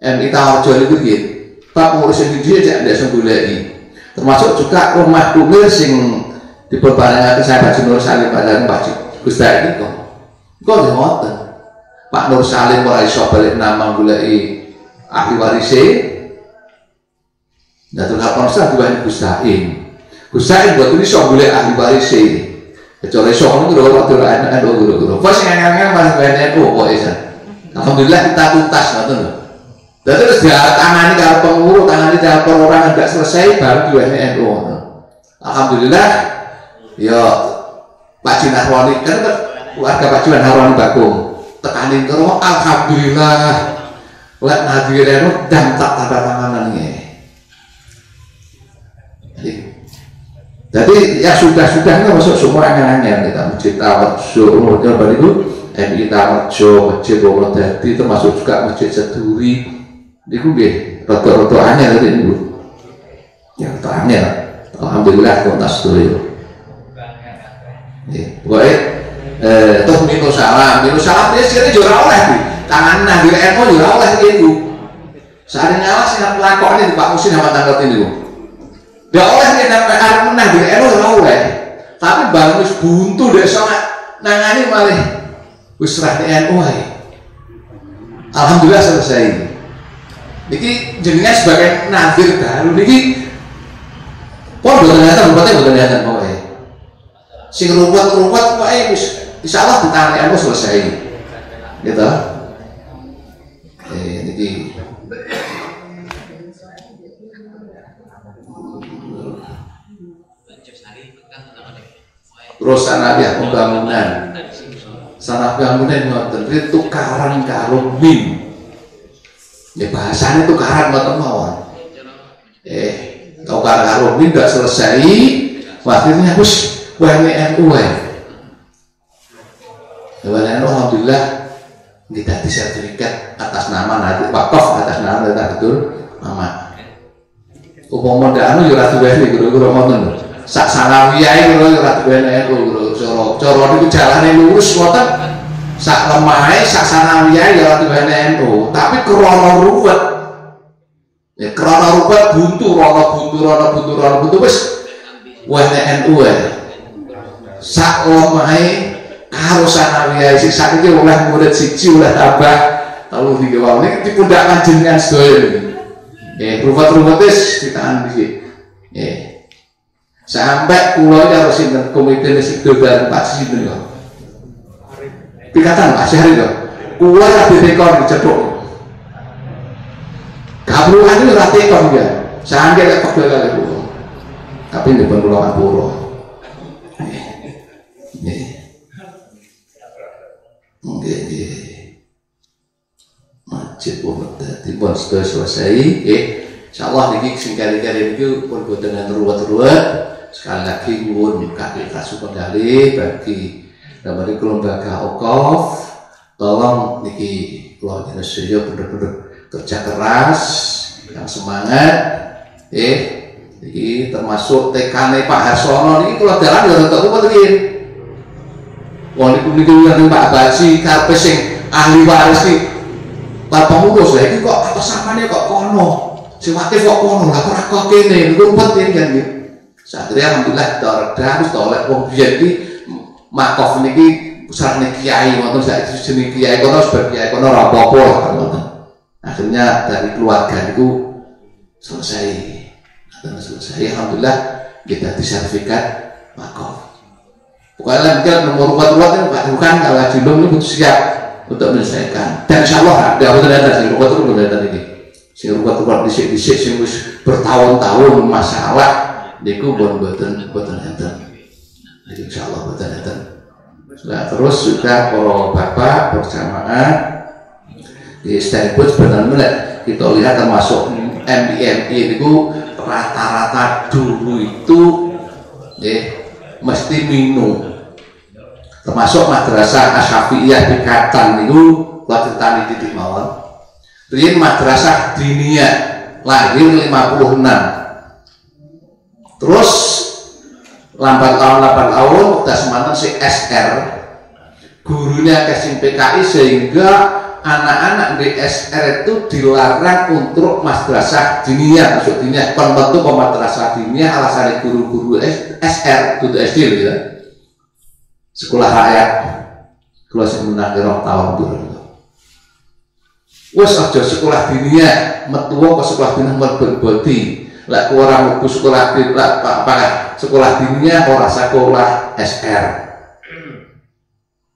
MI Tawarjo niku nggih. Pak pengurus yang dia tidak sembulai, termasuk juga rumah ulir sing diperbarengkan saya Haji Nur Salim pada Pak Gusta ini kok ngoten. Pak Nur Salim ora iso balik nama goleki ahli warise. Nah terus apa usah diwani Gustain. Gustain buat ini iso golek ahli warise. Kecuali iso ngono ora ora guru-guru. Pas ngene-ngene Mas BNN pokoke. Alhamdulillah kita tuntas ngoten lho. Dan terus dia tangani kalau pengurus, tangani kalau orang tidak selesai baru di NU. Alhamdulillah, ya Pak Jin Harwani kan keluarga Pak Jin Harwani Bagong tekanin terus. Alhamdulillah, lek nadirin dan tak tanda tanganannya. Jadi ya sudah masuk semua angan-angan kita masjid Tawarjo, kemudian baru itu MI Tawarjo, masjid Wonodadi, termasuk juga masjid Seduri. Iku nggih rada-rada anyar niku. Ya rada anyar. Alhamdulillah kontas dulu. Nggih, pokoke toh minus salam dia sini yo ora oleh. Tangan nang dire NU yo ora oleh niku. Sare ngalah sing lakone Pak Musin sama tanggal niku. Ya oleh nek arep menang dire NU ora oleh. Tapi bang wis buntu desa nangani malih wis serah NU ae. Alhamdulillah selesai. Niki jenengan sebagai nazir baru niki pun boten nyata, boten nyata pokoke. sing ruwet-ruwet kok insyaallah ditangani selesai gitu. Niki terus sanadiyah pembangunan ngoten iki tukaran karo min. Ya bahasanya tukaran ngoten mawon. Tukaran karo min ndak selesai, akhirnya wis WNU alhamdulillah kita sertifikat atas nama nanti wakaf atas nama kita betul nama. Upama ndak anu yo ora duwe guru-guru ngoten. Sak salawiyah iki ora duwe NU cara niku jalane lurus ngoten. Sak lemahe sak salawiyah ya ora duwe NU, tapi krana ruwet. Ya krana ruwet buntu wis NU sak lemahe karo sanawiyah sing sakiki oleh murid siji oleh tambah telu iki wae niki dipundak panjenengan sedaya niki. Ruwet-ruwet wis ditahan iki. Sampai kula karo sinten komite Sido dan Pak sinten kok. Pikatan Pak Syahri kok. Kula kabeh tekon dicethuk. Gabruan iki ora tekon ya. Sangge lek pegel kali kula. Tapi ndek kula ngapura. Nggih. Masjid umum dadi pun selesai. Insyaallah niki sing kali-kali niku pun boten ruwet-ruwet. Sekali lagi nyuwun kaki kasuh kendali bagi dari lembaga Okaf, tolong niki kula sedaya bener-bener kerja keras, yang semangat, niki termasuk tekane Pak Harsono niki kula dalan ya rada kuwat iki. Wong niku Pak Baji karepe sing ahli waris iki Pak pengurus lha iki kok atas samane kok kono. Sing aktif kok kono, lah kok kene niku rumpet iki kan nggih. Satria alhamdulillah reda wis oleh wong biyen iki makof niki pusarane kiai wonten saiki jeneng kiai kono sebab kiai kono ora apa-apa ngoten. Akhirnya dari keluarga niku selesai. Alhamdulillah kita disertifikat makof. Pokoknya mungkin nomor ruwet-ruwet Pak bukan kalau jilum itu siap untuk menyelesaikan. Dan insyaallah ada sing ruwet-ruwet ini. Sing ruwet-ruwet dhisik-dhisik sing wis bertahun-tahun masalah niku boten enten. Jadi insyaallah boten enten. Nah, terus juga para bapak berjamaah di standpoint sebenarnya kita lihat termasuk MIMI niku rata-rata dulu itu mesti minum. Termasuk madrasah Asy-Syafi'iyah di Katan niku kula critani titik mawon. Riyen madrasah diniyah lahir 56. Terus lambat tahun udah semantan si SR gurunya kasih PKI sehingga anak-anak di SR itu dilarang untuk madrasah diniyah. Maksud diniyah pembentuk madrasah diniyah alasannya guru-guru SR itu SD gitu. Sekolah rakyat kalau sebenarnya rong tahun dulu wes aja sekolah diniyah metuwa ke sekolah diniyah berbodi lah orang buku sekolah di sekolah diniyah orang sekolah SR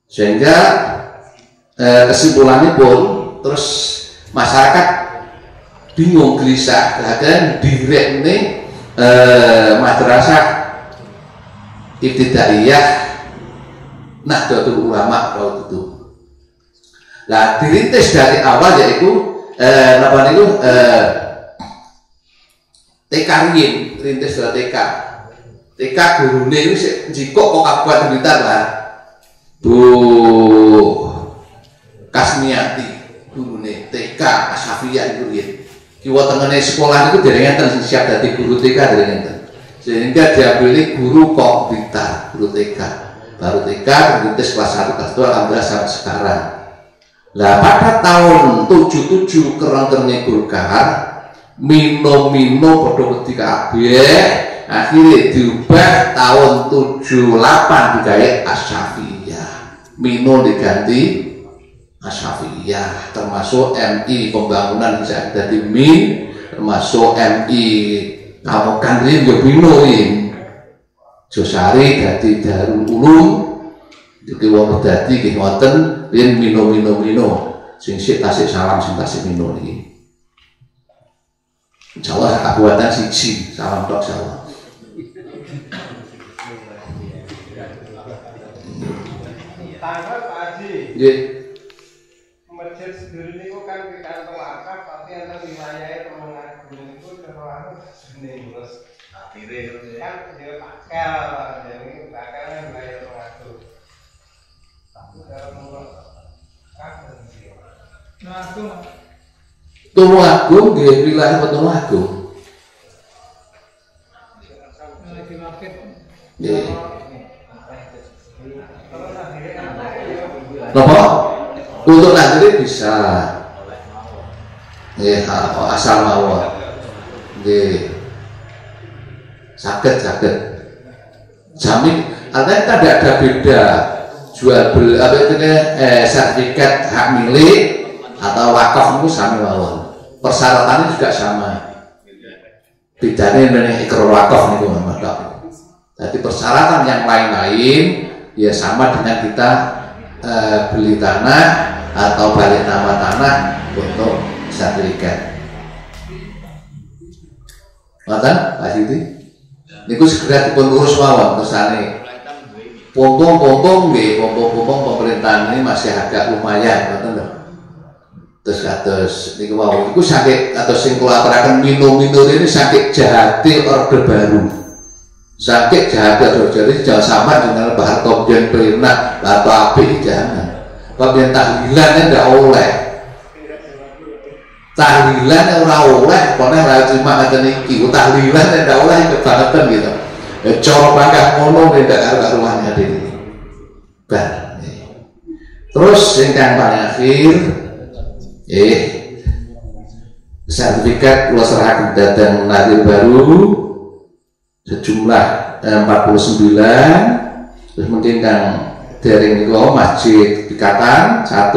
sehingga kesimpulannya pun terus masyarakat bingung gelisah dan direk ini madrasah ibtidaiyah Nahdlatul Ulama kalau itu. Nah dirintis dari awal yaitu TK riyen, rintis dari TK gurune itu jikok kok Kabupaten Blitar lah. Bu Kasmiati gurune TK Asy-Syafi'iyah itu riyen. Kiwa tengene sekolah itu dereng enten siap dadi guru TK dereng enten. Sehingga diambil guru kok Blitar, guru TK. Baru TK rintis kelas 1 kelas 2 alhamdulillah sampai sekarang. Nah pada tahun 77 kereng-kerenge Golkar mino podo wedi kabeh akhirnya diubah tahun 78 digawe Asy-Syafi'iyah. Mino diganti Asy-Syafi'iyah termasuk MI pembangunan bisa jadi MIN termasuk MI Kamokan riyen yo mino iki. Josari dadi Darul Ulum iki wong dadi nggih ngoten yen mino sing sik tasik salam sing tasik mino niki insyaallah kabuatan siji salam tok insyaallah. Tanggal Pak Haji. Nggih. Masjid sendiri niku kan pikantuk wakaf tapi ana wilayahe Temanggung niku terlalu jeneng terus akhire kan dia pakel jadi pakel kan wilayah Temanggung. Tapi kalau menurut Tulungagung nggih wilayah Tulungagung. Nggih. Napa? Untuk nadiri bisa. Nggih, asal mawon. Nggih. Saged. Jamin, artinya kita tidak ada beda jual beli apa itu sertifikat hak milik atau wakaf itu sami mawon. Persyaratannya juga sama. Bedanya dengan ikrar wakaf niku Mas. Jadi persyaratan yang lain-lain ya sama dengan kita beli tanah atau balik nama tanah untuk sertifikat. Ngoten Pak Siti? Niku segera dipun urus mawon kersane. Pompong nggih, pompong pemerintahan ini masih agak lumayan ngoten lho. Terus niku niku saking atau sing kula aturaken mino ini saking jahate Orde Baru. Sakit jahat jadi jangan sama dengan bahar komjen pernah atau api jangan. Bagian tahlilan tidak oleh. Tahlilan ora oleh, pokoknya ora cuma ngaten iki. Tahlilan tidak oleh kebangetan gitu. Ya cara bangkah ngono tidak karuan dene. Bah. Terus yang paling akhir sertifikat kula serahaken dhateng Nadir Baru sejumlah 49. Terus mungkin Kang dereng niku masjid Pikatan 1,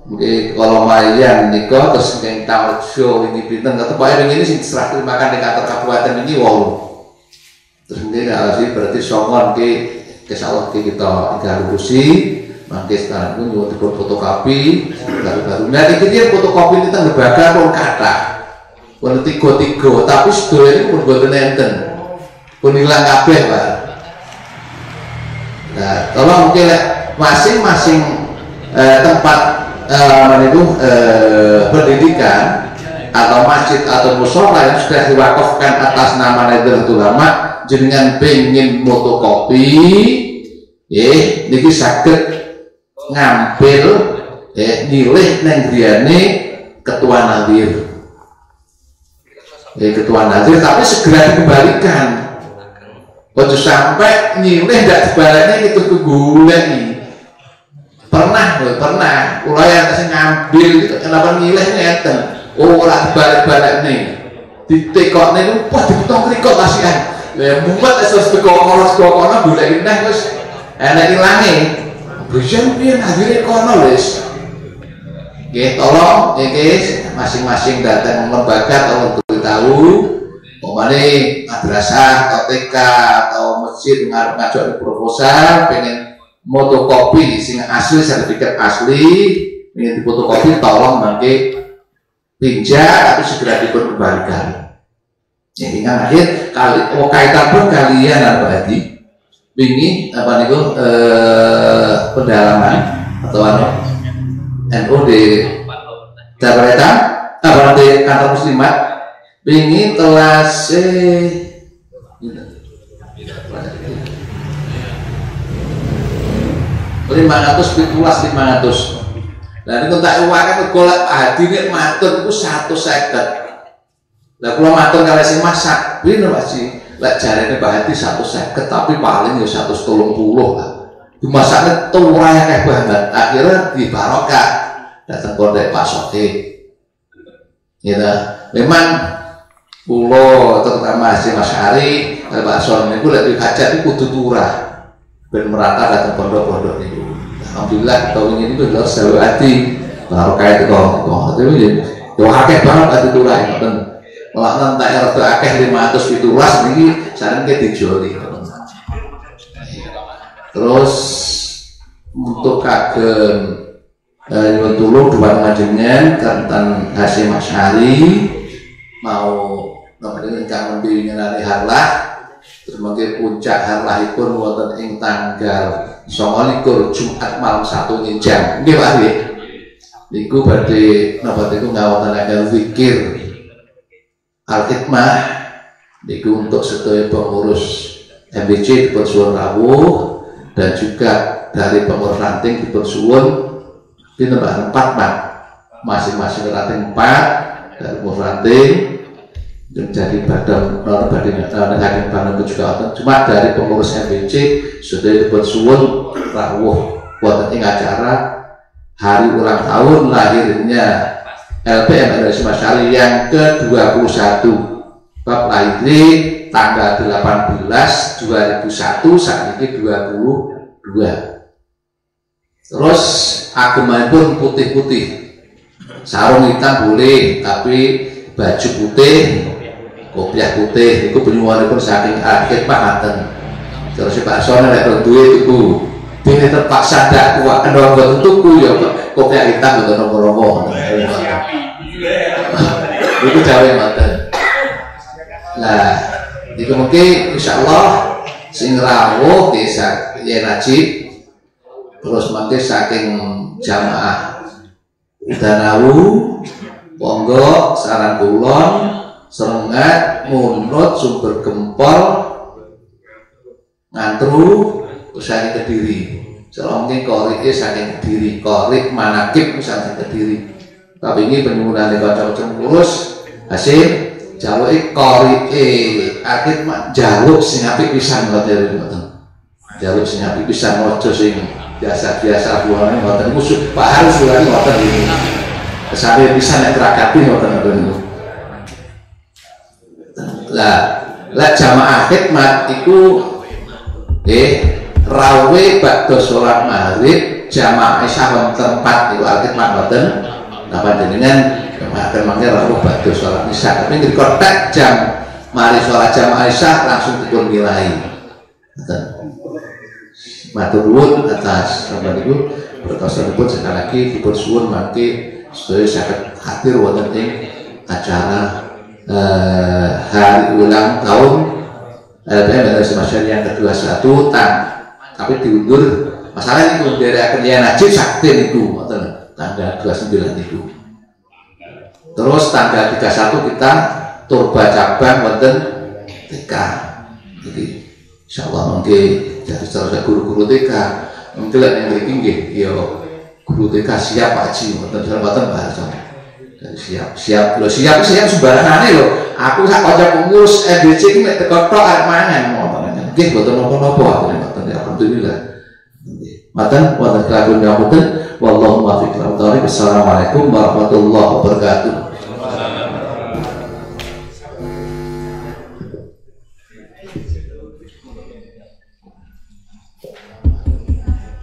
mungkin kalau mayan niku terus yang Tawarjo ini pinten ketepake ini sing diserah terimakan di kantor kabupaten ini 8. Terus mungkin sih berarti songon ki insyaallah kita lurusi mangke sekarang pun nyuwun dipun fotokopi baru-baru. Nah iki dia fotokopi ini teng lembaga pun kathah. Pun 3 tapi sedaya ini pun boten enten. Pun hilang kabeh Pak. Nah, tolong mungkin masing-masing tempat pendidikan atau masjid atau mushola yang sudah diwakafkan atas nama Nahdlatul Ulama jenengan pengen fotokopi, niki saged ngambil nilai nang griyane ketua nadir. Ketua nadir tapi segera dikembalikan. Ojo sampai nyileh ndak dibaleni itu keguleni. Pernah, kula yang ngambil gitu, kenapa nyileh ngeten. Oh, ora dibalik-balik nih. Ditekokne niku pas dipotong krikot lasian. Lah mumet terus kono golek neh wis enak ilange. Bisa piye nadire kono wis. Nggih, tolong iki masing-masing datang lembaga tolong beritahu umpamane madrasah atau TK atau masjid ngarep ngajak proposal pengen fotokopi sing asli sertifikat asli ingin difotokopi tolong mangke pinjam tapi segera dikembalikan. Jadi kan akhir kali kaitan pun kalian apa lagi ini apa niku pendalaman atau NU di Jakarta apa di kantor muslimat ingin telas 500. Nah ini tak uangnya golek hadi ini matur itu 150. Lah kalau matur kalau si masak ini masih lek jarene Mbak Hadi 150 tapi paling ya 130 lah. Dimasaknya tuwaya kayak banget. Akhirnya di barokah datang pondok Pak Soki. Gitu. Memang pulau terutama si Mas Hari, Pak Son itu lebih hajat itu kudu turah ben merata datang pondok-pondok itu. Alhamdulillah tahun ini benar selalu hati barokah itu kok. Tapi ya akeh banget hati turah ngoten. Malah nanti rada akeh 517 niki sareng ke dijoli. Terus untuk kagem nyuwun tulung duwan panjenengan kanten Hasyim Asy'ari mau namanya ingkang nembe ngenani harlah terus mangke puncak harlahipun wonten ing tanggal 29 Jumat malam 1 jam. Nggih Pak nggih. Niku badhe napa niku ngawontenaken zikir Al-Hikmah niku untuk sedaya pengurus MBC dipun suwun rawuh dan juga dari pengurus ranting dipun suwun pinten 4 masing-masing ranting 4 dari pengurus ranting menjadi badan hakim panel juga cuma dari pengurus MBC sudah dipun suwun rawuh wonten ing acara hari ulang tahun lahirnya LPM Hasyim Asy'ari yang ke-21 bab lahir tanggal 18 2001 saat ini 22. Terus agemanipun putih-putih, sarung hitam boleh tapi baju putih, kopiah putih, itu penyuwanipun saking Al-Hikmah ngaten. Terus Pak Sone nek duwe iku dene terpaksa dak kuat kendang boten tuku ya kopiah hitam boten romo-romo. Iku jawe ngoten. Nah, iku mungkin insyaallah sing rawuh desa Yen Najib terus mangke saking jamaah Udanawu Ponggo Sarang Kulon Serengat Munut Sumber Gempol Ngantru saking Kediri selongke korike saking Kediri korik manakib saking Kediri tapi ini penyuwunan kanca-kanca ngurus hasil jaluk korike akhir jaluk sing apik pisan ngoten jaluk sing apik pisan aja sing biasa-biasa buane ngoten musuh Pak harus ulane ngoten iki kesane pisan nek krakati ngoten niku lah jamaah khidmat iku rawe badhe salat maghrib jamaah isya wonten 4 iku khidmat ngoten napa jenengan akan mangke rawuh badhe salat isya tapi ngriko tek jam mari salat jamaah isya langsung dipun milai ngoten matur nuwun atas sampeyan niku bertosanipun sekali lagi dipun suwun mangke sedaya saged hadir wonten ing acara hari ulang tahun LPM Hasyim Asy'ari yang ke-21 tapi diundur masalah niku nderekaken Yen Najib sakti niku ngoten tanggal 29 niku. Terus tanggal 31 kita turba cabang wonten TK. Jadi insyaallah mangke jadi secara guru-guru TK mungkin yang mriki nggih ya guru TK siap Pak Haji ngoten mboten bahasa. Siap sembarangane lho. Aku sak kanca pengurus MBC iki nek teko tok arep mangan ngoten. Nggih mboten napa-napa aku ngoten alhamdulillah. Mboten wonten kelakon ngapunten wallahu muwaffiq ila thoriq. Assalamualaikum warahmatullahi wabarakatuh.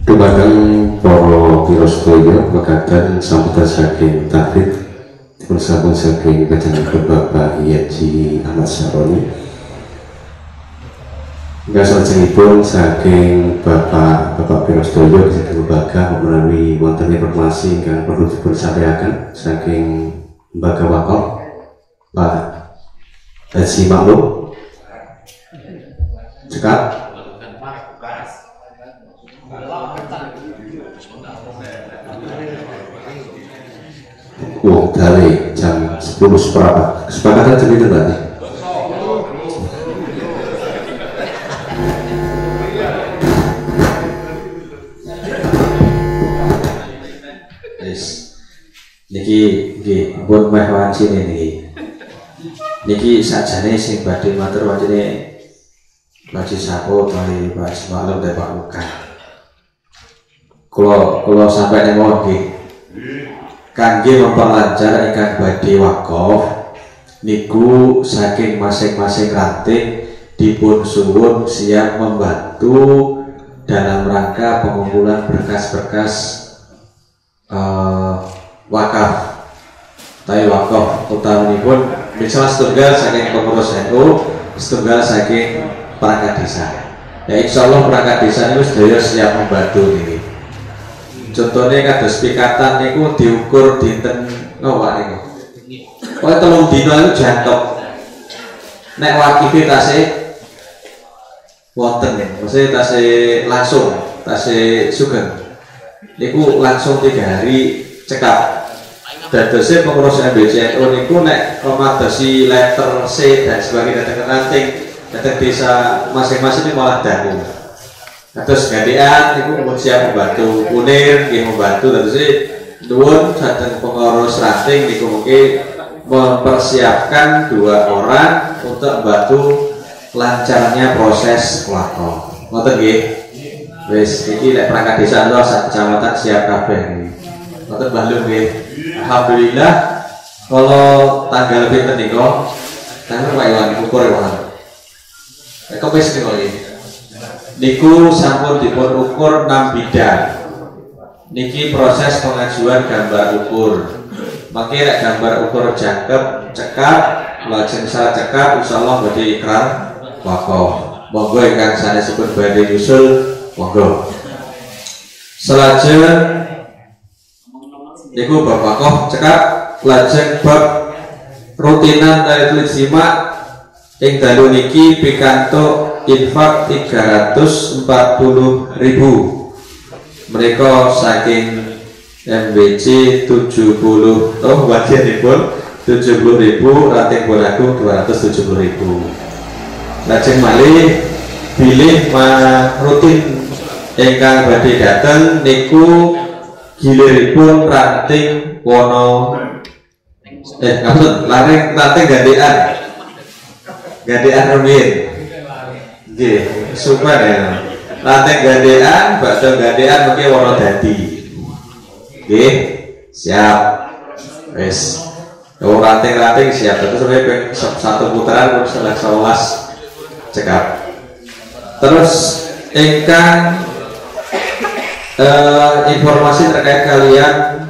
Dumateng para pirostroya mekaten sambutan saking tahrid dipun sampun saking panjenengan Bapak Haji Ahmad Saroni. Salajengipun saking Bapak pirostroya saking lembaga menawi wonten informasi ingkang perlu dipun sampaikan saking lembaga wakaf Pak Haji Maklum cekap. Dari jam 10 seperempat kesepakatan jam itu berarti niki buat mehwan sini niki sajane sing badhe matur wajine Pak Sapo dari Pak Semalam dari Pak Luka kalau sampai nengok nggih kangge memperlancar ingkang badhe wakaf niku saking masing-masing ranting dipun suwun siap membantu dalam rangka pengumpulan berkas-berkas wakaf. Tapi wakaf utamanipun misalnya setunggal saking pengurus NU, setunggal saking perangkat desa. Ya insya Allah perangkat desa ini sedaya siap membantu ini. Contohnya kados pikatan niku diukur dinten napa niku. Pokoke 3 dina itu jantok. Nek wakife tasih wonten, maksudnya tasih langsung, tasih sugeng. Niku langsung 3 hari cekap. Dadosnya pengurus MBCNU niku nek memadosi letter C dan sebagainya datang ranting datang desa masing-masing ini malah dangu. Terus gantian niku pun siap membantu Kunir, nggih membantu dadosnya nuwun datang pengurus ranting niku mungkin mempersiapkan 2 orang untuk membantu lancarnya proses wakaf. Ngoten nggih. Wis iki lek perangkat desa ento sak kecamatan siap kabeh nggih. Ngoten balung nggih. Alhamdulillah kalau tanggal pinten niku tanggal wae ukur wae. Nek wis niku nggih. Niku sampun dipun ukur 6 bidang. Niki proses pengajuan gambar ukur. Makanya gambar ukur jangkep cekap lajeng salah cekap insyaallah badhe ikrar wakaf. Monggo ingkang sanesipun badhe nyusul monggo. Selajeng niku bab wakaf cekap lajeng bab rutinan dari simak ing dalu niki pikantuk infak 340.000 mereka saking MBC 70 bagianipun 70.000 rating bonaku 270.000 lajeng malih bilih rutin ingkang badhe dateng niku giliripun ranting wono ranting gandean rumiyin nggih super ya ranting gandean bakso gandean mungkin wono dadi nggih siap wis ranting-ranting siap terus sampai 1 putaran pun 11 cekap terus ingkang informasi terkait kalian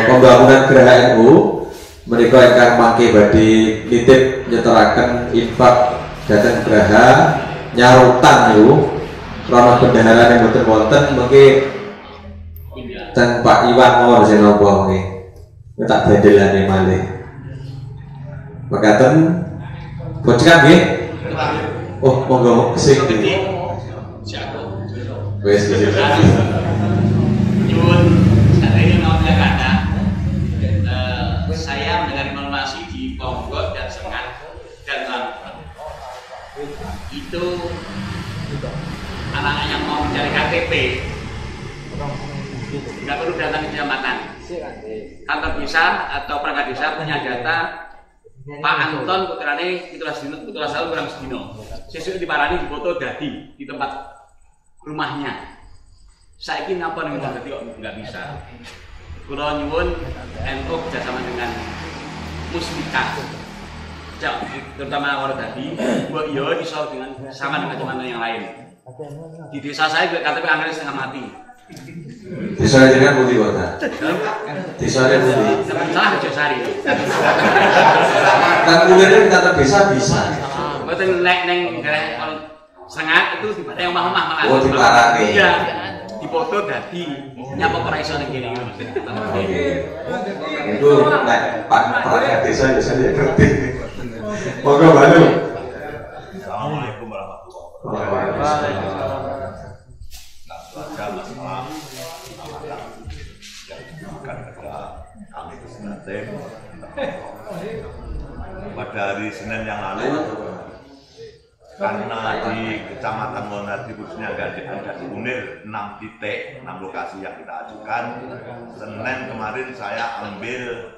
pembangunan Geraha NU mereka ingkang mangke badhe nitip nyeteraken infak dhateng Geraha nyarutan niku krana bendahara yang boten wonten mengke teng Pak Iwan mawon sing napa nggih tak badelane malih mekaten bocah nggih oh monggo sing wes nyuwun saya mau Jakarta saya mendengar informasi di Ponggok dan Sengat dan Lampung itu anak-anak yang mau mencari KTP nggak perlu datang ke kecamatan kantor desa atau perangkat desa punya data Pak Anton putrane pitulas tahun kurang sedino sesuk diparani dipoto dadi di tempat rumahnya. Saya ingin apa nih berarti kok nggak bisa. Kalau nyuwun NU kerjasama dengan Muspika, terutama orang tadi, buat iya bisa dengan sama dengan teman-teman yang lain. Di desa saya juga KTP anggaran setengah mati. Desa jenengan pundi kota? Desa pundi? Salah Josari. Kan kuliahnya kata desa bisa. Betul neng Sengat itu di yang omah-omah malah. Oh di Parane. Iya. Dipoto dadi nyapa ora iso ning kene. Oke. Itu nek Pak perangkat desa biasanya ngerti. Monggo Balu. Assalamualaikum warahmatullahi wabarakatuh. Kami Kesenatem pada hari Senin yang lalu karena di Kecamatan Wonardi khususnya Gandean dan Kunir 6 titik, 6 lokasi yang kita ajukan. Senin kemarin saya ambil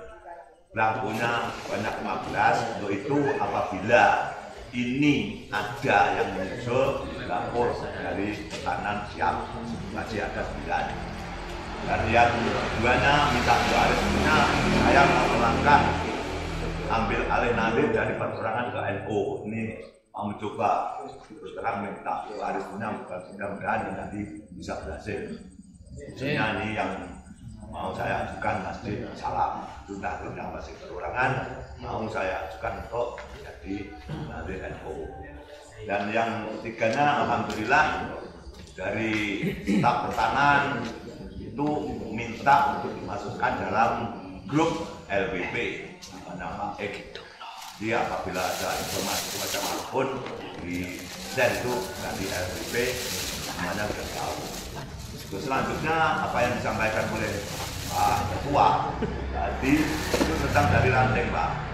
belangkonya banyak 15, yaitu apabila ini ada yang menyusul lapor dari tekanan siap masih ada 9. Dan yang keduanya minta doa resminya saya melangkah ambil alih nalih dari perperangan ke NU. Ini mau mencoba terus terang minta doa resminya mudah-mudahan nanti bisa berhasil. Khususnya ini yang mau saya ajukan Masjid Salam Sunnah yang masih perorangan mau saya ajukan untuk jadi nanti NU. Dan yang ketiganya alhamdulillah dari staf pertahanan itu minta untuk dimasukkan dalam grup LWP nama X. Jadi apabila ada informasi macam apapun di share itu dari LWP namanya sudah tahu. Terus selanjutnya apa yang disampaikan oleh Pak Ketua tadi itu tentang dari ranting Pak.